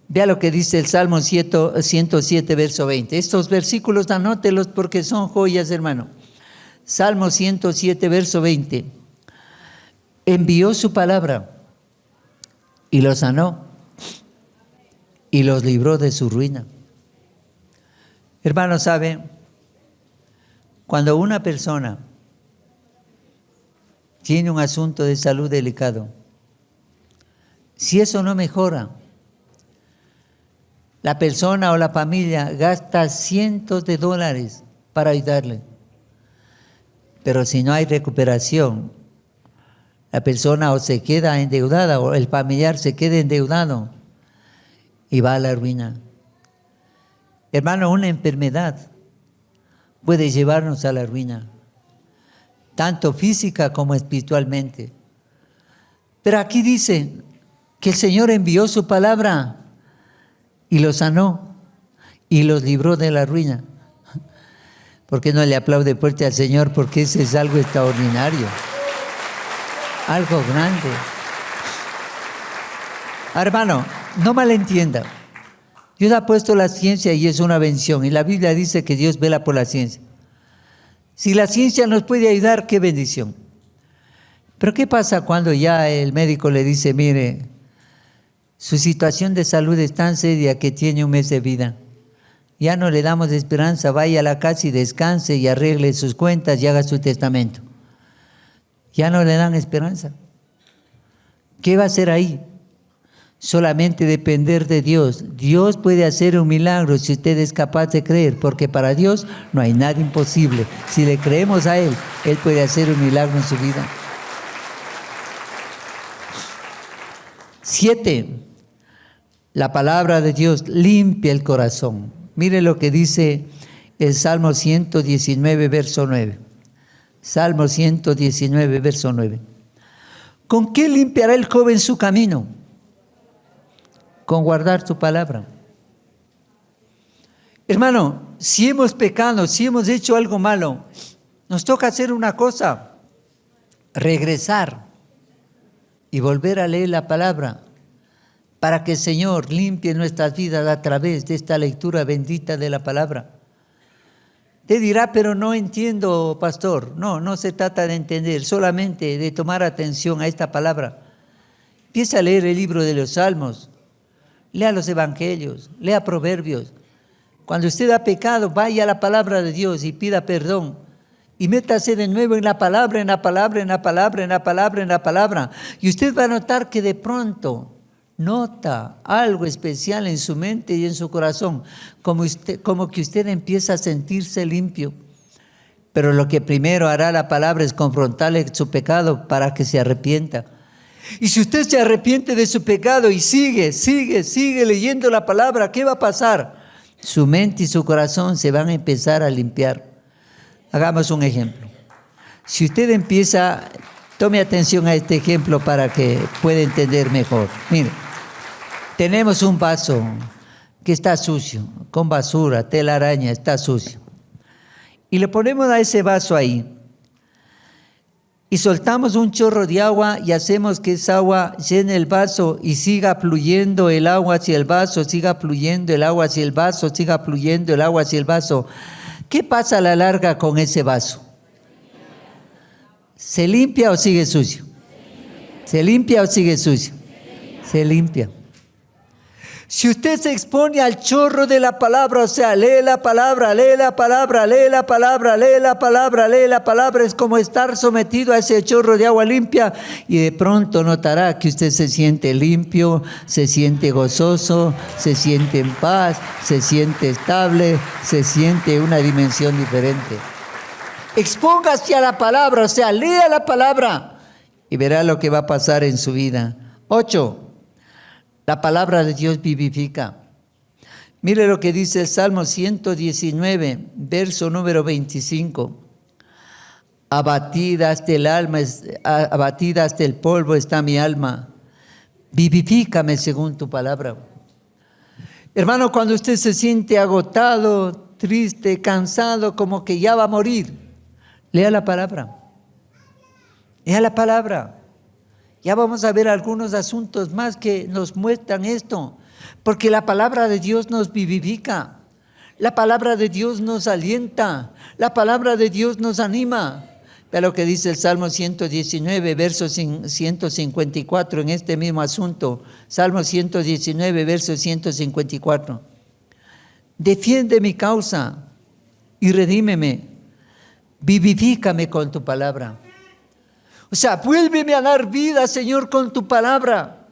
Vea lo que dice el Salmo 107, verso 20. Estos versículos anótelos porque son joyas, hermano. Salmo 107, verso 20. Envió su palabra y los sanó y los libró de su ruina. Hermano, ¿sabe? Cuando una persona tiene un asunto de salud delicado, si eso no mejora, la persona o la familia gasta cientos de dólares para ayudarle. Pero si no hay recuperación, la persona o se queda endeudada o el familiar se queda endeudado y va a la ruina. Hermano, una enfermedad puede llevarnos a la ruina, tanto física como espiritualmente. Pero aquí dice que el Señor envió su palabra y los sanó y los libró de la ruina. ¿Por qué no le aplaude fuerte al Señor? Porque eso es algo extraordinario, algo grande. Hermano, no malentienda. Dios ha puesto la ciencia y es una bendición. Y la Biblia dice que Dios vela por la ciencia. Si la ciencia nos puede ayudar, qué bendición. Pero ¿qué pasa cuando ya el médico le dice: mire, su situación de salud es tan seria que tiene un mes de vida? Ya no le damos esperanza, vaya a la casa y descanse y arregle sus cuentas y haga su testamento. Ya no le dan esperanza. ¿Qué va a hacer ahí? Solamente depender de Dios. Dios puede hacer un milagro si usted es capaz de creer, porque para Dios no hay nada imposible. Si le creemos a Él, Él puede hacer un milagro en su vida. 7. La palabra de Dios limpia el corazón. Mire lo que dice el Salmo 119, verso 9. Salmo 119, verso 9. ¿Con qué limpiará el joven su camino? Con guardar tu palabra. Hermano, si hemos pecado, si hemos hecho algo malo, nos toca hacer una cosa: regresar y volver a leer la palabra, para que el Señor limpie nuestras vidas a través de esta lectura bendita de la palabra. Te dirá: pero no entiendo, pastor. No se trata de entender, solamente de tomar atención a esta palabra. Empieza a leer el libro de los Salmos, lea los Evangelios, lea Proverbios. Cuando usted ha pecado, vaya a la palabra de Dios y pida perdón. Y métase de nuevo en la palabra, en la palabra, en la palabra, en la palabra, en la palabra. Y usted va a notar que de pronto nota algo especial en su mente y en su corazón, como que usted empieza a sentirse limpio. Pero lo que primero hará la palabra es confrontarle su pecado para que se arrepienta. Y si usted se arrepiente de su pecado y sigue leyendo la palabra, ¿qué va a pasar? Su mente y su corazón se van a empezar a limpiar. Hagamos un ejemplo. Si usted empieza, tome atención a este ejemplo para que pueda entender mejor. Mire, tenemos un vaso que está sucio, con basura, telaraña, está sucio. Y le ponemos a ese vaso ahí. Y soltamos un chorro de agua y hacemos que esa agua llene el vaso y siga fluyendo el agua hacia el vaso, siga fluyendo el agua hacia el vaso, siga fluyendo el agua hacia el vaso. ¿Qué pasa a la larga con ese vaso? ¿Se limpia o sigue sucio? ¿Se limpia o sigue sucio? Se limpia. Si usted se expone al chorro de la palabra, o sea, lee la palabra, lee la palabra, lee la palabra, lee la palabra, lee la palabra, es como estar sometido a ese chorro de agua limpia y de pronto notará que usted se siente limpio, se siente gozoso, se siente en paz, se siente estable, se siente una dimensión diferente. Expóngase a la palabra, o sea, lea la palabra y verá lo que va a pasar en su vida. 8. La palabra de Dios vivifica. Mire lo que dice el Salmo 119, verso número 25. Abatida hasta el alma, abatida hasta el polvo está mi alma. Vivifícame según tu palabra. Hermano, cuando usted se siente agotado, triste, cansado, como que ya va a morir, lea la palabra. Lea la palabra. Ya vamos a ver algunos asuntos más que nos muestran esto, porque la palabra de Dios nos vivifica, la palabra de Dios nos alienta, la palabra de Dios nos anima. Vea lo que dice el Salmo 119, verso 154 en este mismo asunto. Salmo 119, verso 154. Defiende mi causa y redímeme, vivifícame con tu palabra. O sea, vuélveme a dar vida, Señor, con tu palabra.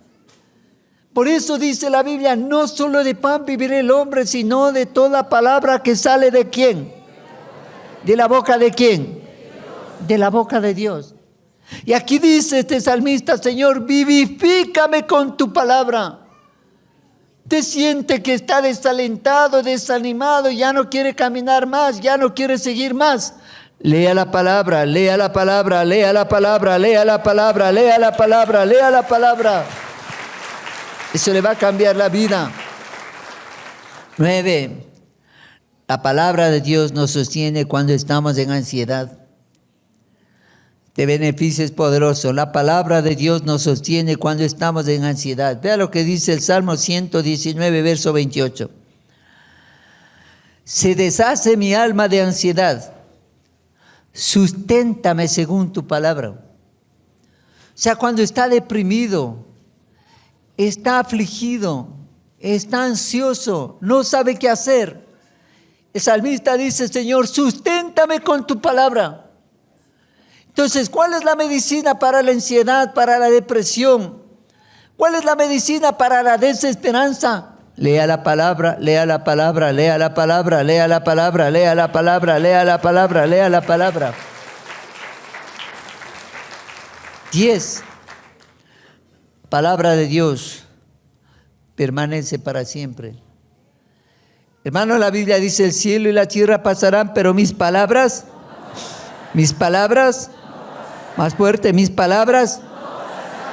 Por eso dice la Biblia, no solo de pan vivirá el hombre, sino de toda palabra que sale ¿de quién? ¿De la boca de quién? De la boca de Dios. Y aquí dice este salmista, Señor, vivifícame con tu palabra. Te siente que está desalentado, desanimado, ya no quiere caminar más, ya no quiere seguir más. Lea la palabra, lea la palabra, lea la palabra, lea la palabra, lea la palabra, lea la palabra. Eso le va a cambiar la vida. 9. La palabra de Dios nos sostiene cuando estamos en ansiedad. Este beneficio es poderoso. La palabra de Dios nos sostiene cuando estamos en ansiedad. Vea lo que dice el Salmo 119, verso 28. Se deshace mi alma de ansiedad. Susténtame según tu palabra. O sea, cuando está deprimido, está afligido, está ansioso, no sabe qué hacer, el salmista dice, Señor, susténtame con tu palabra. Entonces, ¿cuál es la medicina para la ansiedad, para la depresión? ¿Cuál es la medicina para la desesperanza? Lea la palabra, lea la palabra, lea la palabra, lea la palabra, lea la palabra, lea la palabra, lea la palabra. 10. Palabra de Dios permanece para siempre. Hermano, la Biblia dice, el cielo y la tierra pasarán, pero mis palabras, más fuerte, mis palabras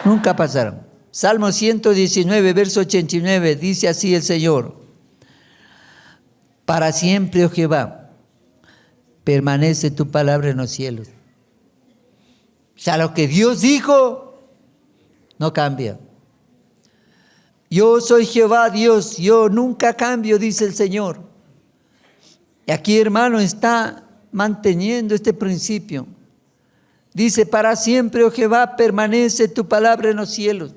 nunca pasarán. Salmo 119, verso 89, dice así el Señor. Para siempre, oh Jehová, permanece tu palabra en los cielos. O sea, lo que Dios dijo no cambia. Yo soy Jehová Dios, yo nunca cambio, dice el Señor. Y aquí, hermano, está manteniendo este principio. Dice, para siempre, oh Jehová, permanece tu palabra en los cielos.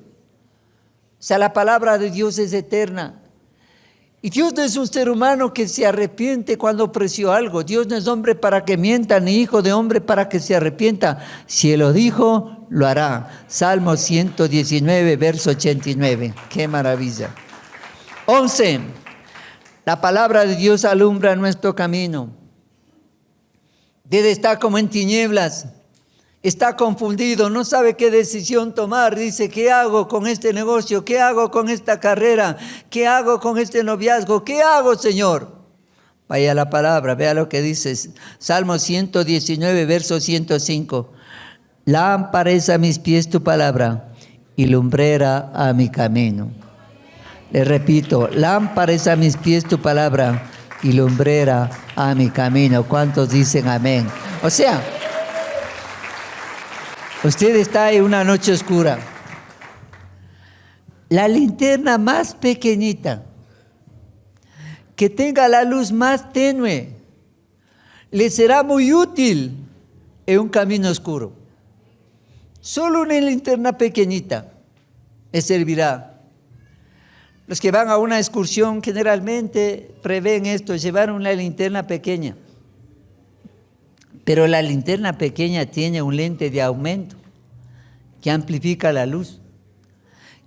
O sea, la palabra de Dios es eterna. Y Dios no es un ser humano que se arrepiente cuando ofreció algo. Dios no es hombre para que mienta, ni hijo de hombre para que se arrepienta. Si Él lo dijo, lo hará. Salmo 119, verso 89. ¡Qué maravilla! 11. La palabra de Dios alumbra nuestro camino. Usted está como en tinieblas, está confundido, no sabe qué decisión tomar. Dice, ¿qué hago con este negocio? ¿Qué hago con esta carrera? ¿Qué hago con este noviazgo? ¿Qué hago, Señor? Vaya a la palabra, vea lo que dice Salmo 119, verso 105. Lámpara es a mis pies tu palabra y lumbrera a mi camino. Le repito, lámpara es a mis pies tu palabra y lumbrera a mi camino. ¿Cuántos dicen amén? O sea, usted está en una noche oscura. La linterna más pequeñita, que tenga la luz más tenue, le será muy útil en un camino oscuro. Solo una linterna pequeñita le servirá. Los que van a una excursión generalmente prevén esto, llevar una linterna pequeña. Pero la linterna pequeña tiene un lente de aumento que amplifica la luz.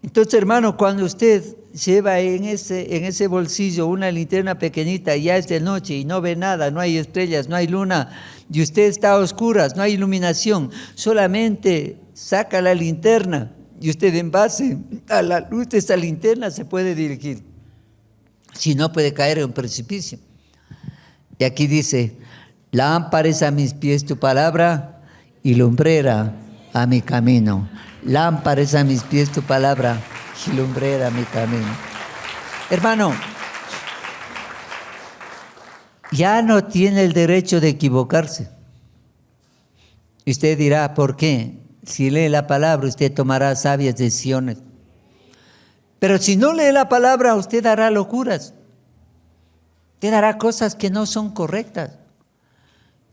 Entonces, hermano, cuando usted lleva en ese bolsillo una linterna pequeñita y ya es de noche y no ve nada, no hay estrellas, no hay luna, y usted está a oscuras, no hay iluminación, solamente saca la linterna y usted en base a la luz de esa linterna se puede dirigir. Si no, puede caer en un precipicio. Y aquí dice, lámpara es a mis pies tu palabra y lumbrera a mi camino. Lámpara es a mis pies tu palabra y lumbrera a mi camino. Hermano, ya no tiene el derecho de equivocarse. Y usted dirá, ¿por qué? Si lee la palabra, usted tomará sabias decisiones. Pero si no lee la palabra, usted hará locuras. Usted hará cosas que no son correctas.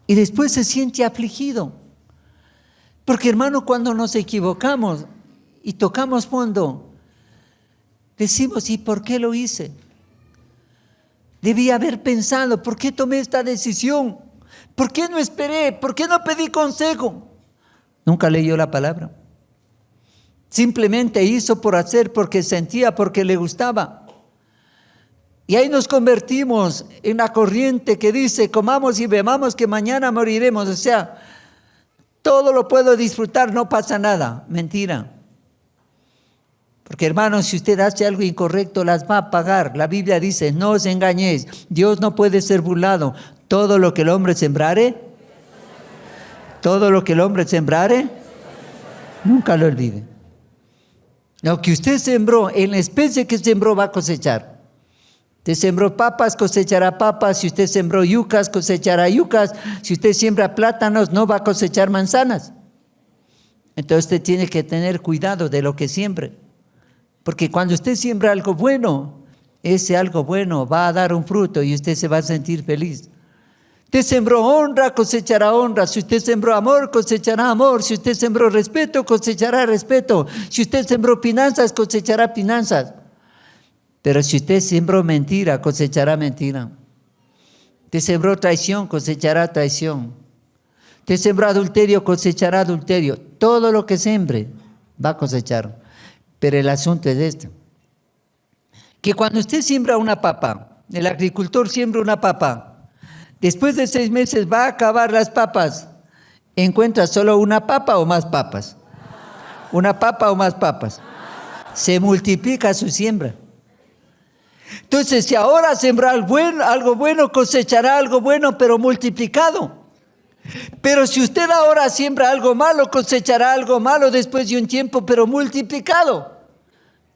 Y después se siente afligido. Porque, hermano, cuando nos equivocamos y tocamos fondo, decimos, ¿y por qué lo hice? Debí haber pensado, ¿por qué tomé esta decisión? ¿Por qué no esperé? ¿Por qué no pedí consejo? Nunca leyó la palabra. Simplemente hizo por hacer, porque sentía, porque le gustaba. Y ahí nos convertimos en la corriente que dice, comamos y bebamos que mañana moriremos. O sea, todo lo puedo disfrutar, no pasa nada. Mentira. Porque, hermanos, si usted hace algo incorrecto, las va a pagar. La Biblia dice, no os engañéis. Dios no puede ser burlado. Todo lo que el hombre sembrare, nunca lo olvide. Lo que usted sembró, en la especie que sembró, va a cosechar. Usted sembró papas, cosechará papas. Si usted sembró yucas, cosechará yucas. Si usted siembra plátanos, no va a cosechar manzanas. Entonces usted tiene que tener cuidado de lo que siembre. Porque cuando usted siembra algo bueno, ese algo bueno va a dar un fruto y usted se va a sentir feliz. Usted sembró honra, cosechará honra. Si usted sembró amor, cosechará amor. Si usted sembró respeto, cosechará respeto. Si usted sembró finanzas, cosechará finanzas. Pero si usted sembró mentira, cosechará mentira. Usted sembró traición, cosechará traición. Usted sembró adulterio, cosechará adulterio. Todo lo que sembre va a cosechar. Pero el asunto es este: que cuando usted siembra una papa, el agricultor siembra una papa, después de 6 meses va a acabar las papas. ¿Encuentra solo una papa o más papas? ¿Una papa o más papas? Se multiplica su siembra. Entonces, si ahora sembra algo bueno, cosechará algo bueno, pero multiplicado. Pero si usted ahora siembra algo malo, cosechará algo malo después de un tiempo, pero multiplicado.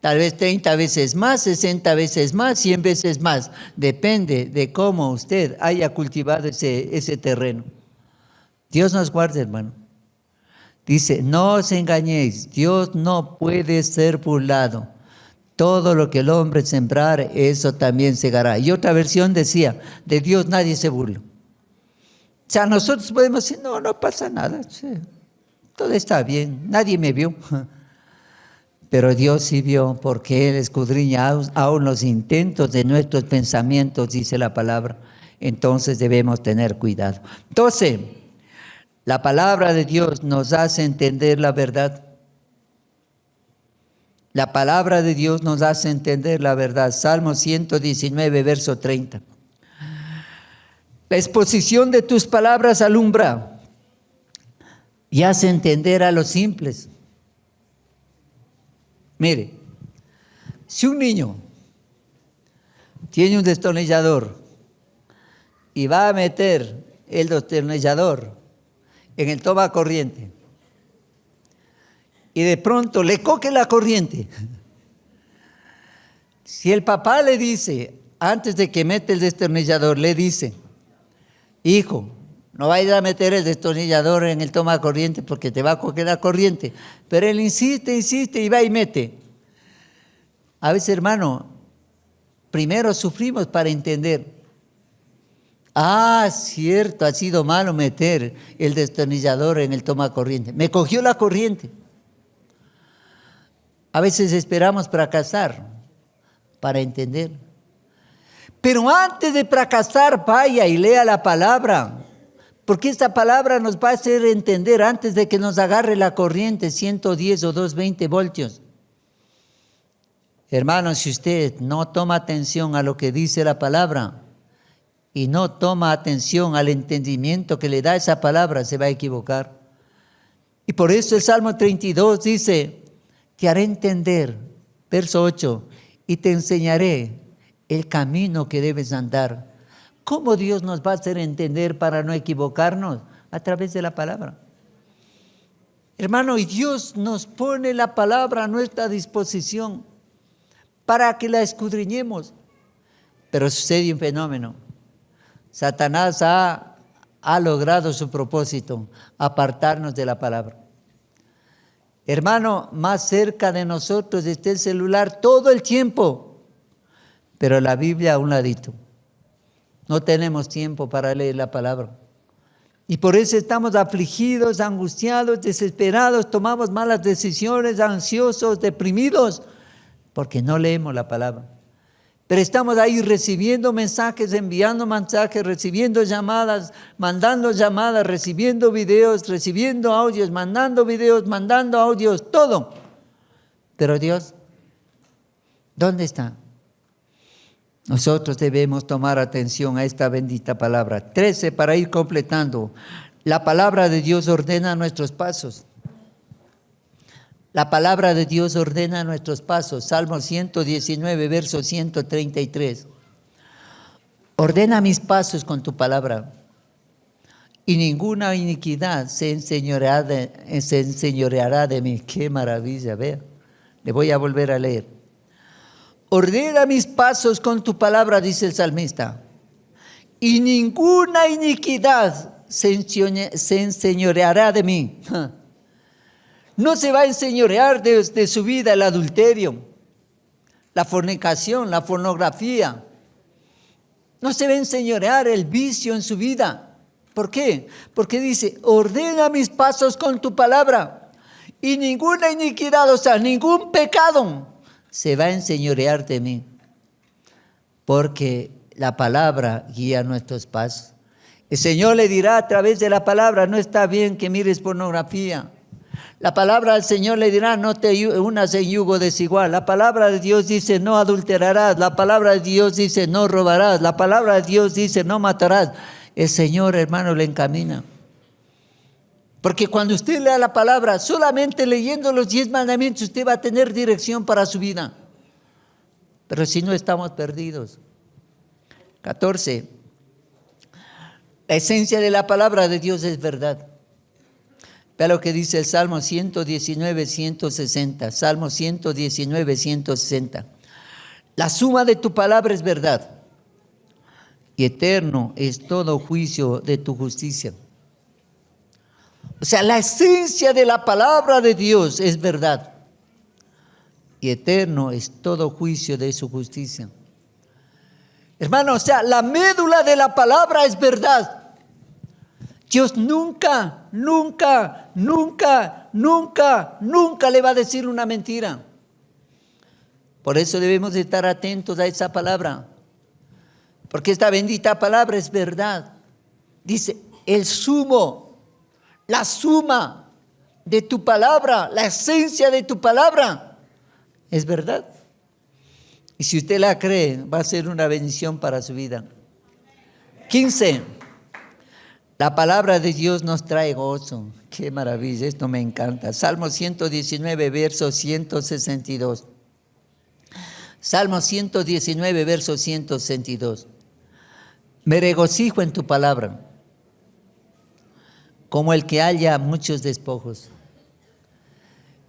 Tal vez 30 veces más, 60 veces más, 100 veces más. Depende de cómo usted haya cultivado ese terreno. Dios nos guarde, hermano. Dice, no os engañéis, Dios no puede ser burlado. Todo lo que el hombre sembrar, eso también segará. Y otra versión decía, de Dios nadie se burla. O sea, nosotros podemos decir, no pasa nada. Sí, todo está bien, nadie me vio. Pero Dios sí vio, porque Él escudriña aún los intentos de nuestros pensamientos, dice la palabra. Entonces debemos tener cuidado. Entonces, la palabra de Dios nos hace entender la verdad. La palabra de Dios nos hace entender la verdad. Salmo 119, verso 30. La exposición de tus palabras alumbra y hace entender a los simples. Mire, si un niño tiene un destornillador y va a meter el destornillador en el toma corriente y de pronto le coge la corriente, si el papá le dice, antes de que mete el destornillador, le dice: hijo, no vayas a meter el destornillador en el toma corriente porque te va a coger la corriente. Pero él insiste y va y mete. A veces, hermano, primero sufrimos para entender. Cierto, ha sido malo meter el destornillador en el toma corriente. Me cogió la corriente. A veces esperamos fracasar para entender. Pero antes de fracasar, vaya y lea la palabra, porque esta palabra nos va a hacer entender antes de que nos agarre la corriente 110 o 220 voltios. Hermano, si usted no toma atención a lo que dice la palabra y no toma atención al entendimiento que le da esa palabra, se va a equivocar. Y por eso el Salmo 32 dice: te haré entender, verso 8, y te enseñaré el camino que debes andar. ¿Cómo Dios nos va a hacer entender para no equivocarnos? A través de la palabra. Hermano, y Dios nos pone la palabra a nuestra disposición para que la escudriñemos. Pero sucede un fenómeno. Satanás ha logrado su propósito: apartarnos de la palabra. Hermano, más cerca de nosotros está el celular todo el tiempo, pero la Biblia a un ladito. No tenemos tiempo para leer la palabra. Y por eso estamos afligidos, angustiados, desesperados, tomamos malas decisiones, ansiosos, deprimidos, porque no leemos la palabra. Pero estamos ahí recibiendo mensajes, enviando mensajes, recibiendo llamadas, mandando llamadas, recibiendo videos, recibiendo audios, mandando videos, mandando audios, todo. Pero Dios, ¿dónde está? Nosotros debemos tomar atención a esta bendita palabra. 13, para ir completando. La palabra de Dios ordena nuestros pasos. La palabra de Dios ordena nuestros pasos. Salmo 119, verso 133. Ordena mis pasos con tu palabra, y ninguna iniquidad se enseñoreará de mí. Qué maravilla, vea. Le voy a volver a leer. Ordena mis pasos con tu palabra, dice el salmista, y ninguna iniquidad se enseñoreará de mí. No se va a enseñorear de su vida el adulterio, la fornicación, la pornografía. No se va a enseñorear el vicio en su vida. ¿Por qué? Porque dice: ordena mis pasos con tu palabra, y ninguna iniquidad, o sea, ningún pecado se va a enseñorear de mí. Porque la palabra guía nuestros pasos. El Señor le dirá a través de la palabra: no está bien que mires pornografía. La palabra del Señor le dirá: no te unas en yugo desigual. La palabra de Dios dice: no adulterarás. La palabra de Dios dice: no robarás. La palabra de Dios dice: no matarás. El Señor, hermano, le encamina. Porque cuando usted lea la palabra, solamente leyendo los 10 mandamientos, usted va a tener dirección para su vida. Pero si no, estamos perdidos. 14. La esencia de la palabra de Dios es verdad. Vea lo que dice el Salmo 119, 160. Salmo 119, 160. La suma de tu palabra es verdad, y eterno es todo juicio de tu justicia. O sea, la esencia de la palabra de Dios es verdad, y eterno es todo juicio de su justicia. Hermano, o sea, la médula de la palabra es verdad. Dios nunca le va a decir una mentira. Por eso debemos estar atentos a esa palabra, porque esta bendita palabra es verdad. Dice: la suma de tu palabra, la esencia de tu palabra es verdad. Y si usted la cree, va a ser una bendición para su vida. 15. La palabra de Dios nos trae gozo. Qué maravilla, esto me encanta. Salmo 119, verso 162. Salmo 119, verso 162. Me regocijo en tu palabra, como el que halla muchos despojos.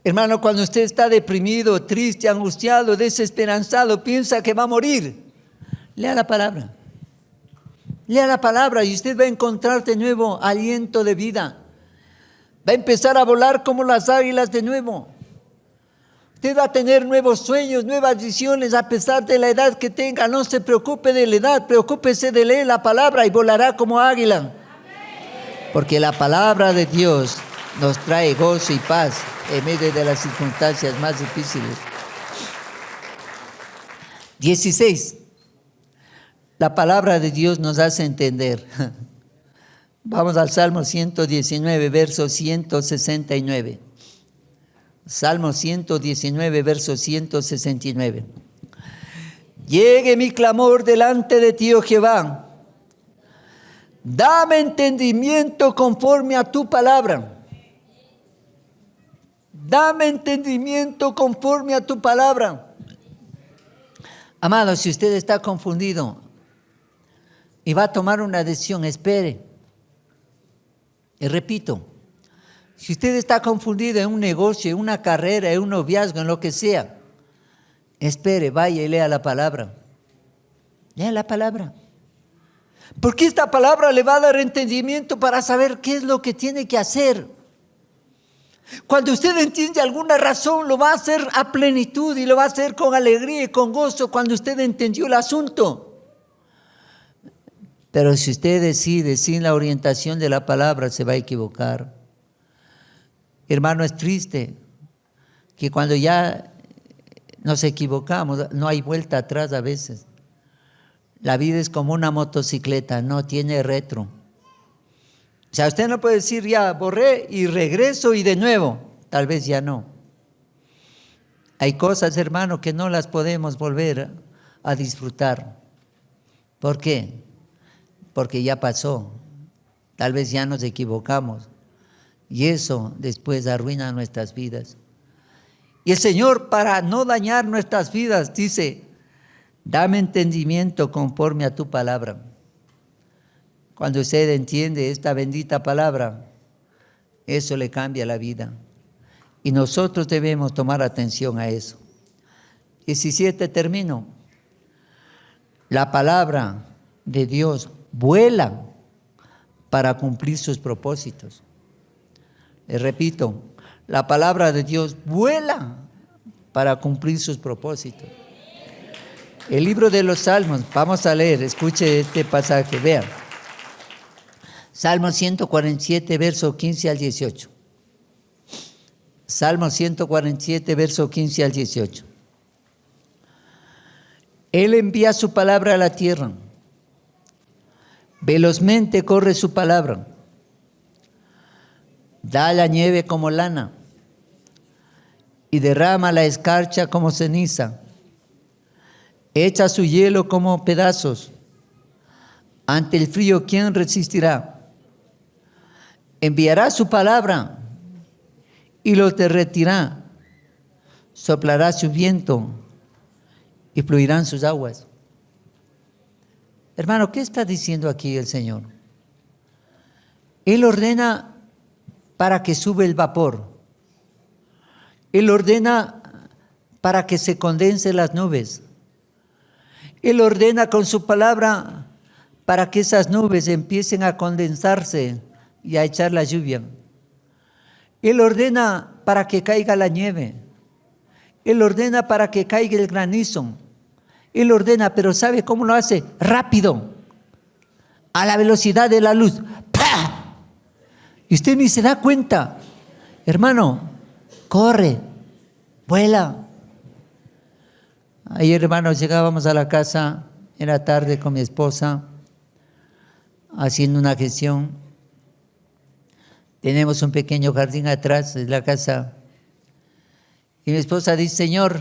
Hermano, cuando usted está deprimido, triste, angustiado, desesperanzado, piensa que va a morir, lea la palabra. Lea la palabra y usted va a encontrar de nuevo aliento de vida. Va a empezar a volar como las águilas de nuevo. Usted va a tener nuevos sueños, nuevas visiones a pesar de la edad que tenga. No se preocupe de la edad, preocúpese de leer la palabra y volará como águila. Porque la palabra de Dios nos trae gozo y paz en medio de las circunstancias más difíciles. 16. La palabra de Dios nos hace entender. Vamos al Salmo 119, verso 169. Salmo 119, verso 169. Llegue mi clamor delante de ti, oh Jehová. Dame entendimiento conforme a tu palabra. Dame entendimiento conforme a tu palabra. Amado, si usted está confundido y va a tomar una decisión, espere. Y repito, si usted está confundido en un negocio, en una carrera, en un noviazgo, en lo que sea, espere, vaya y lea la palabra. Lea la palabra. Porque esta palabra le va a dar entendimiento para saber qué es lo que tiene que hacer. Cuando usted entiende alguna razón, lo va a hacer a plenitud y lo va a hacer con alegría y con gozo cuando usted entendió el asunto. Pero si usted decide sin la orientación de la palabra, se va a equivocar. Hermano, es triste que cuando ya nos equivocamos, no hay vuelta atrás a veces. La vida es como una motocicleta, no tiene retro. O sea, usted no puede decir ya borré y regreso y de nuevo. Tal vez ya no. Hay cosas, hermano, que no las podemos volver a disfrutar. ¿Por qué? Porque ya pasó. Tal vez ya nos equivocamos. Y eso después arruina nuestras vidas. Y el Señor, para no dañar nuestras vidas, dice: dame entendimiento conforme a tu palabra. Cuando usted entiende esta bendita palabra, eso le cambia la vida. Y nosotros debemos tomar atención a eso. 17, termino. La palabra de Dios vuela para cumplir sus propósitos. Les repito, la palabra de Dios vuela para cumplir sus propósitos. El libro de los Salmos, vamos a leer, escuche este pasaje, vean. Salmo 147, verso 15 al 18. Salmo 147, verso 15 al 18. Él envía su palabra a la tierra. Velozmente corre su palabra. Da la nieve como lana y derrama la escarcha como ceniza. Echa su hielo como pedazos. Ante el frío, ¿quién resistirá? Enviará su palabra y los derretirá. Soplará su viento y fluirán sus aguas. Hermano, ¿qué está diciendo aquí el Señor? Él ordena para que sube el vapor. Él ordena para que se condensen las nubes. Él ordena con su palabra para que esas nubes empiecen a condensarse y a echar la lluvia. Él ordena para que caiga la nieve. Él ordena para que caiga el granizo. Él ordena, pero ¿sabe cómo lo hace? Rápido, a la velocidad de la luz. ¡Pah! Y usted ni se da cuenta. Hermano, corre, vuela. Ayer, hermanos, llegábamos a la casa, era tarde con mi esposa, haciendo una gestión. Tenemos un pequeño jardín atrás de la casa. Y mi esposa dice: Señor,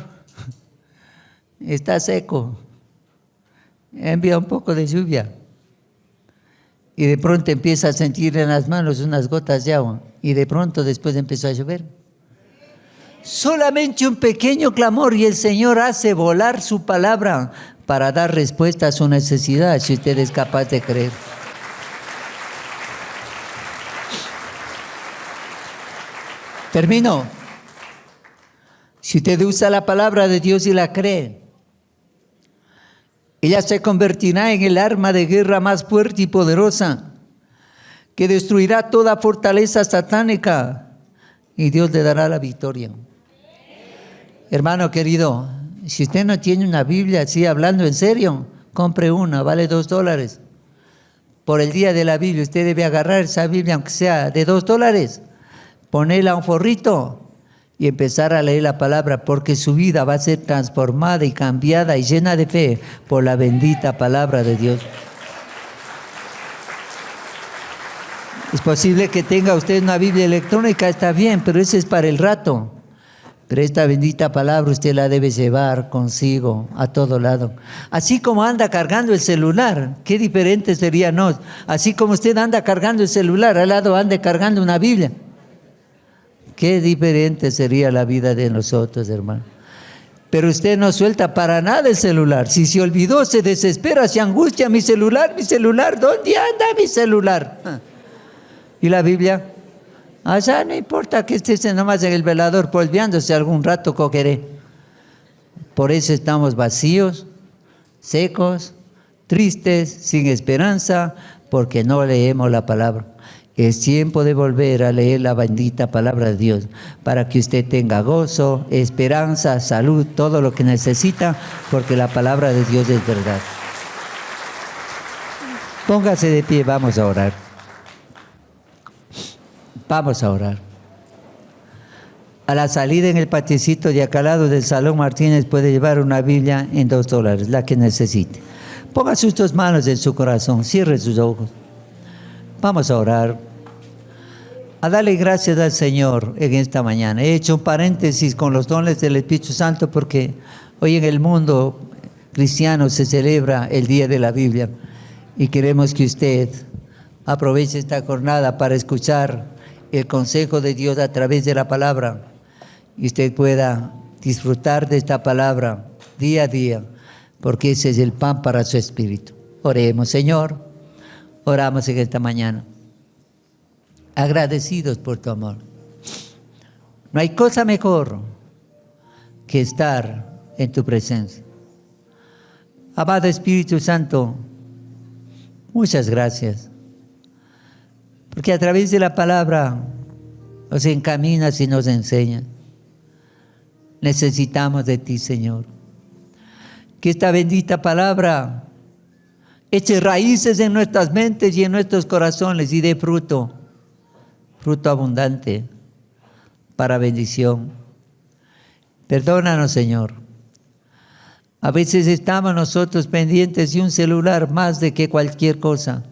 está seco, envía un poco de lluvia. y de pronto empieza a sentir en las manos unas gotas de agua y de pronto después empezó a llover. Solamente un pequeño clamor y el Señor hace volar su palabra para dar respuesta a su necesidad, si usted es capaz de creer. Termino. Si usted usa la palabra de Dios y la cree, ella se convertirá en el arma de guerra más fuerte y poderosa que destruirá toda fortaleza satánica y Dios le dará la victoria. Hermano querido, si usted no tiene una Biblia, así hablando en serio, compre una, vale $2. Por el día de la Biblia usted debe agarrar esa Biblia, aunque sea de $2, ponerla a un forrito y empezar a leer la palabra, porque su vida va a ser transformada y cambiada y llena de fe por la bendita palabra de Dios. Es posible que tenga usted una Biblia electrónica, está bien, pero eso es para el rato. Pero esta bendita palabra usted la debe llevar consigo a todo lado. Así como anda cargando el celular, qué diferente sería, ¿no? Así como usted anda cargando el celular, al lado ande cargando una Biblia. Qué diferente sería la vida de nosotros, hermano. Pero usted no suelta para nada el celular. Si se olvidó, se desespera, se angustia. Mi celular, ¿dónde anda mi celular? ¿Y la Biblia? Allá no importa que esté nomás en el velador polveándose, algún rato cogeré. Por eso estamos vacíos, secos, tristes, sin esperanza, porque no leemos la palabra. Es tiempo de volver a leer la bendita palabra de Dios para que usted tenga gozo, esperanza, salud, todo lo que necesita, porque la palabra de Dios es verdad. Póngase de pie, vamos a orar. Vamos a orar. A la salida en el patiecito de acá al lado del Salón Martínez puede llevar una Biblia en $2, la que necesite. Ponga sus dos manos en su corazón, cierre sus ojos. Vamos a orar. A darle gracias al Señor en esta mañana. He hecho un paréntesis con los dones del Espíritu Santo porque hoy en el mundo cristiano se celebra el Día de la Biblia y queremos que usted aproveche esta jornada para escuchar el consejo de Dios a través de la palabra y usted pueda disfrutar de esta palabra día a día, porque ese es el pan para su espíritu. Oremos, Señor, oramos en esta mañana, agradecidos por tu amor. No hay cosa mejor que estar en tu presencia. Amado Espíritu Santo, muchas gracias, porque a través de la palabra nos encaminas y nos enseñas. Necesitamos de ti, Señor. Que esta bendita palabra eche raíces en nuestras mentes y en nuestros corazones y dé fruto abundante para bendición. Perdónanos, Señor. A veces estamos nosotros pendientes de un celular más de que cualquier cosa.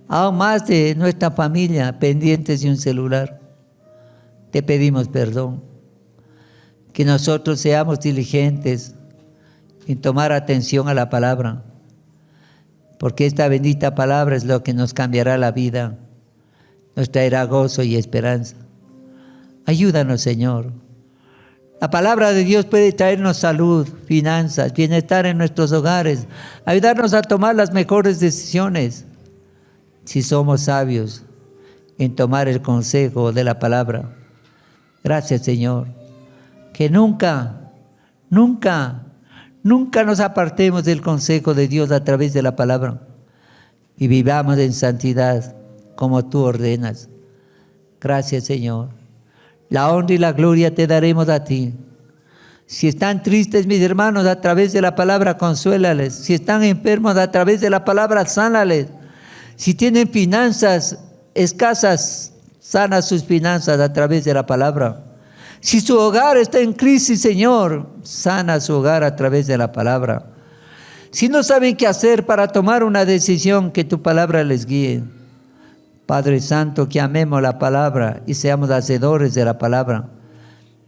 Aún más de nuestra familia pendientes de un celular. Te pedimos perdón. Que nosotros seamos diligentes en tomar atención a la palabra. Porque esta bendita palabra es lo que nos cambiará la vida. Nos traerá gozo y esperanza. Ayúdanos, Señor. La palabra de Dios puede traernos salud, finanzas, bienestar en nuestros hogares, ayudarnos a tomar las mejores decisiones, si somos sabios en tomar el consejo de la palabra. Gracias, Señor. Que nunca nos apartemos del consejo de Dios a través de la palabra y vivamos en santidad como tú ordenas. Gracias, Señor. La honra y la gloria te daremos a ti. Si están tristes mis hermanos, a través de la palabra consuélales. Si están enfermos, a través de la palabra sánales. Si tienen finanzas escasas, sana sus finanzas a través de la palabra. Si su hogar está en crisis, Señor, sana su hogar a través de la palabra. Si no saben qué hacer para tomar una decisión, que tu palabra les guíe. Padre Santo, que amemos la palabra y seamos hacedores de la palabra.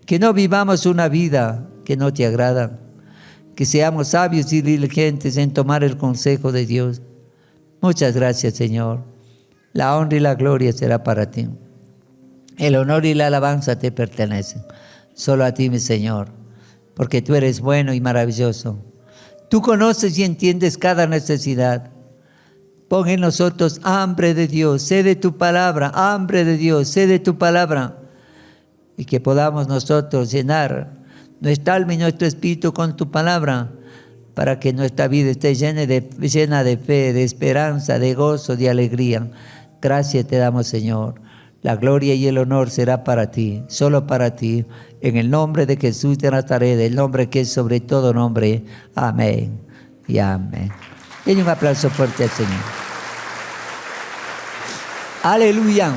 Que no vivamos una vida que no te agrada. Que seamos sabios y diligentes en tomar el consejo de Dios. Muchas gracias, Señor. La honra y la gloria será para ti. El honor y la alabanza te pertenecen. Solo a ti, mi Señor, porque tú eres bueno y maravilloso. Tú conoces y entiendes cada necesidad. Pon en nosotros hambre de Dios, sed de tu palabra, hambre de Dios, sed de tu palabra. Y que podamos nosotros llenar nuestra alma y nuestro espíritu con tu palabra, para que nuestra vida esté llena de fe, de esperanza, de gozo, de alegría. Gracias te damos, Señor. La gloria y el honor será para ti, solo para ti, en el nombre de Jesús de Nazaret, el nombre que es sobre todo nombre. Amén y amén. Denle un aplauso fuerte al Señor. Aleluya.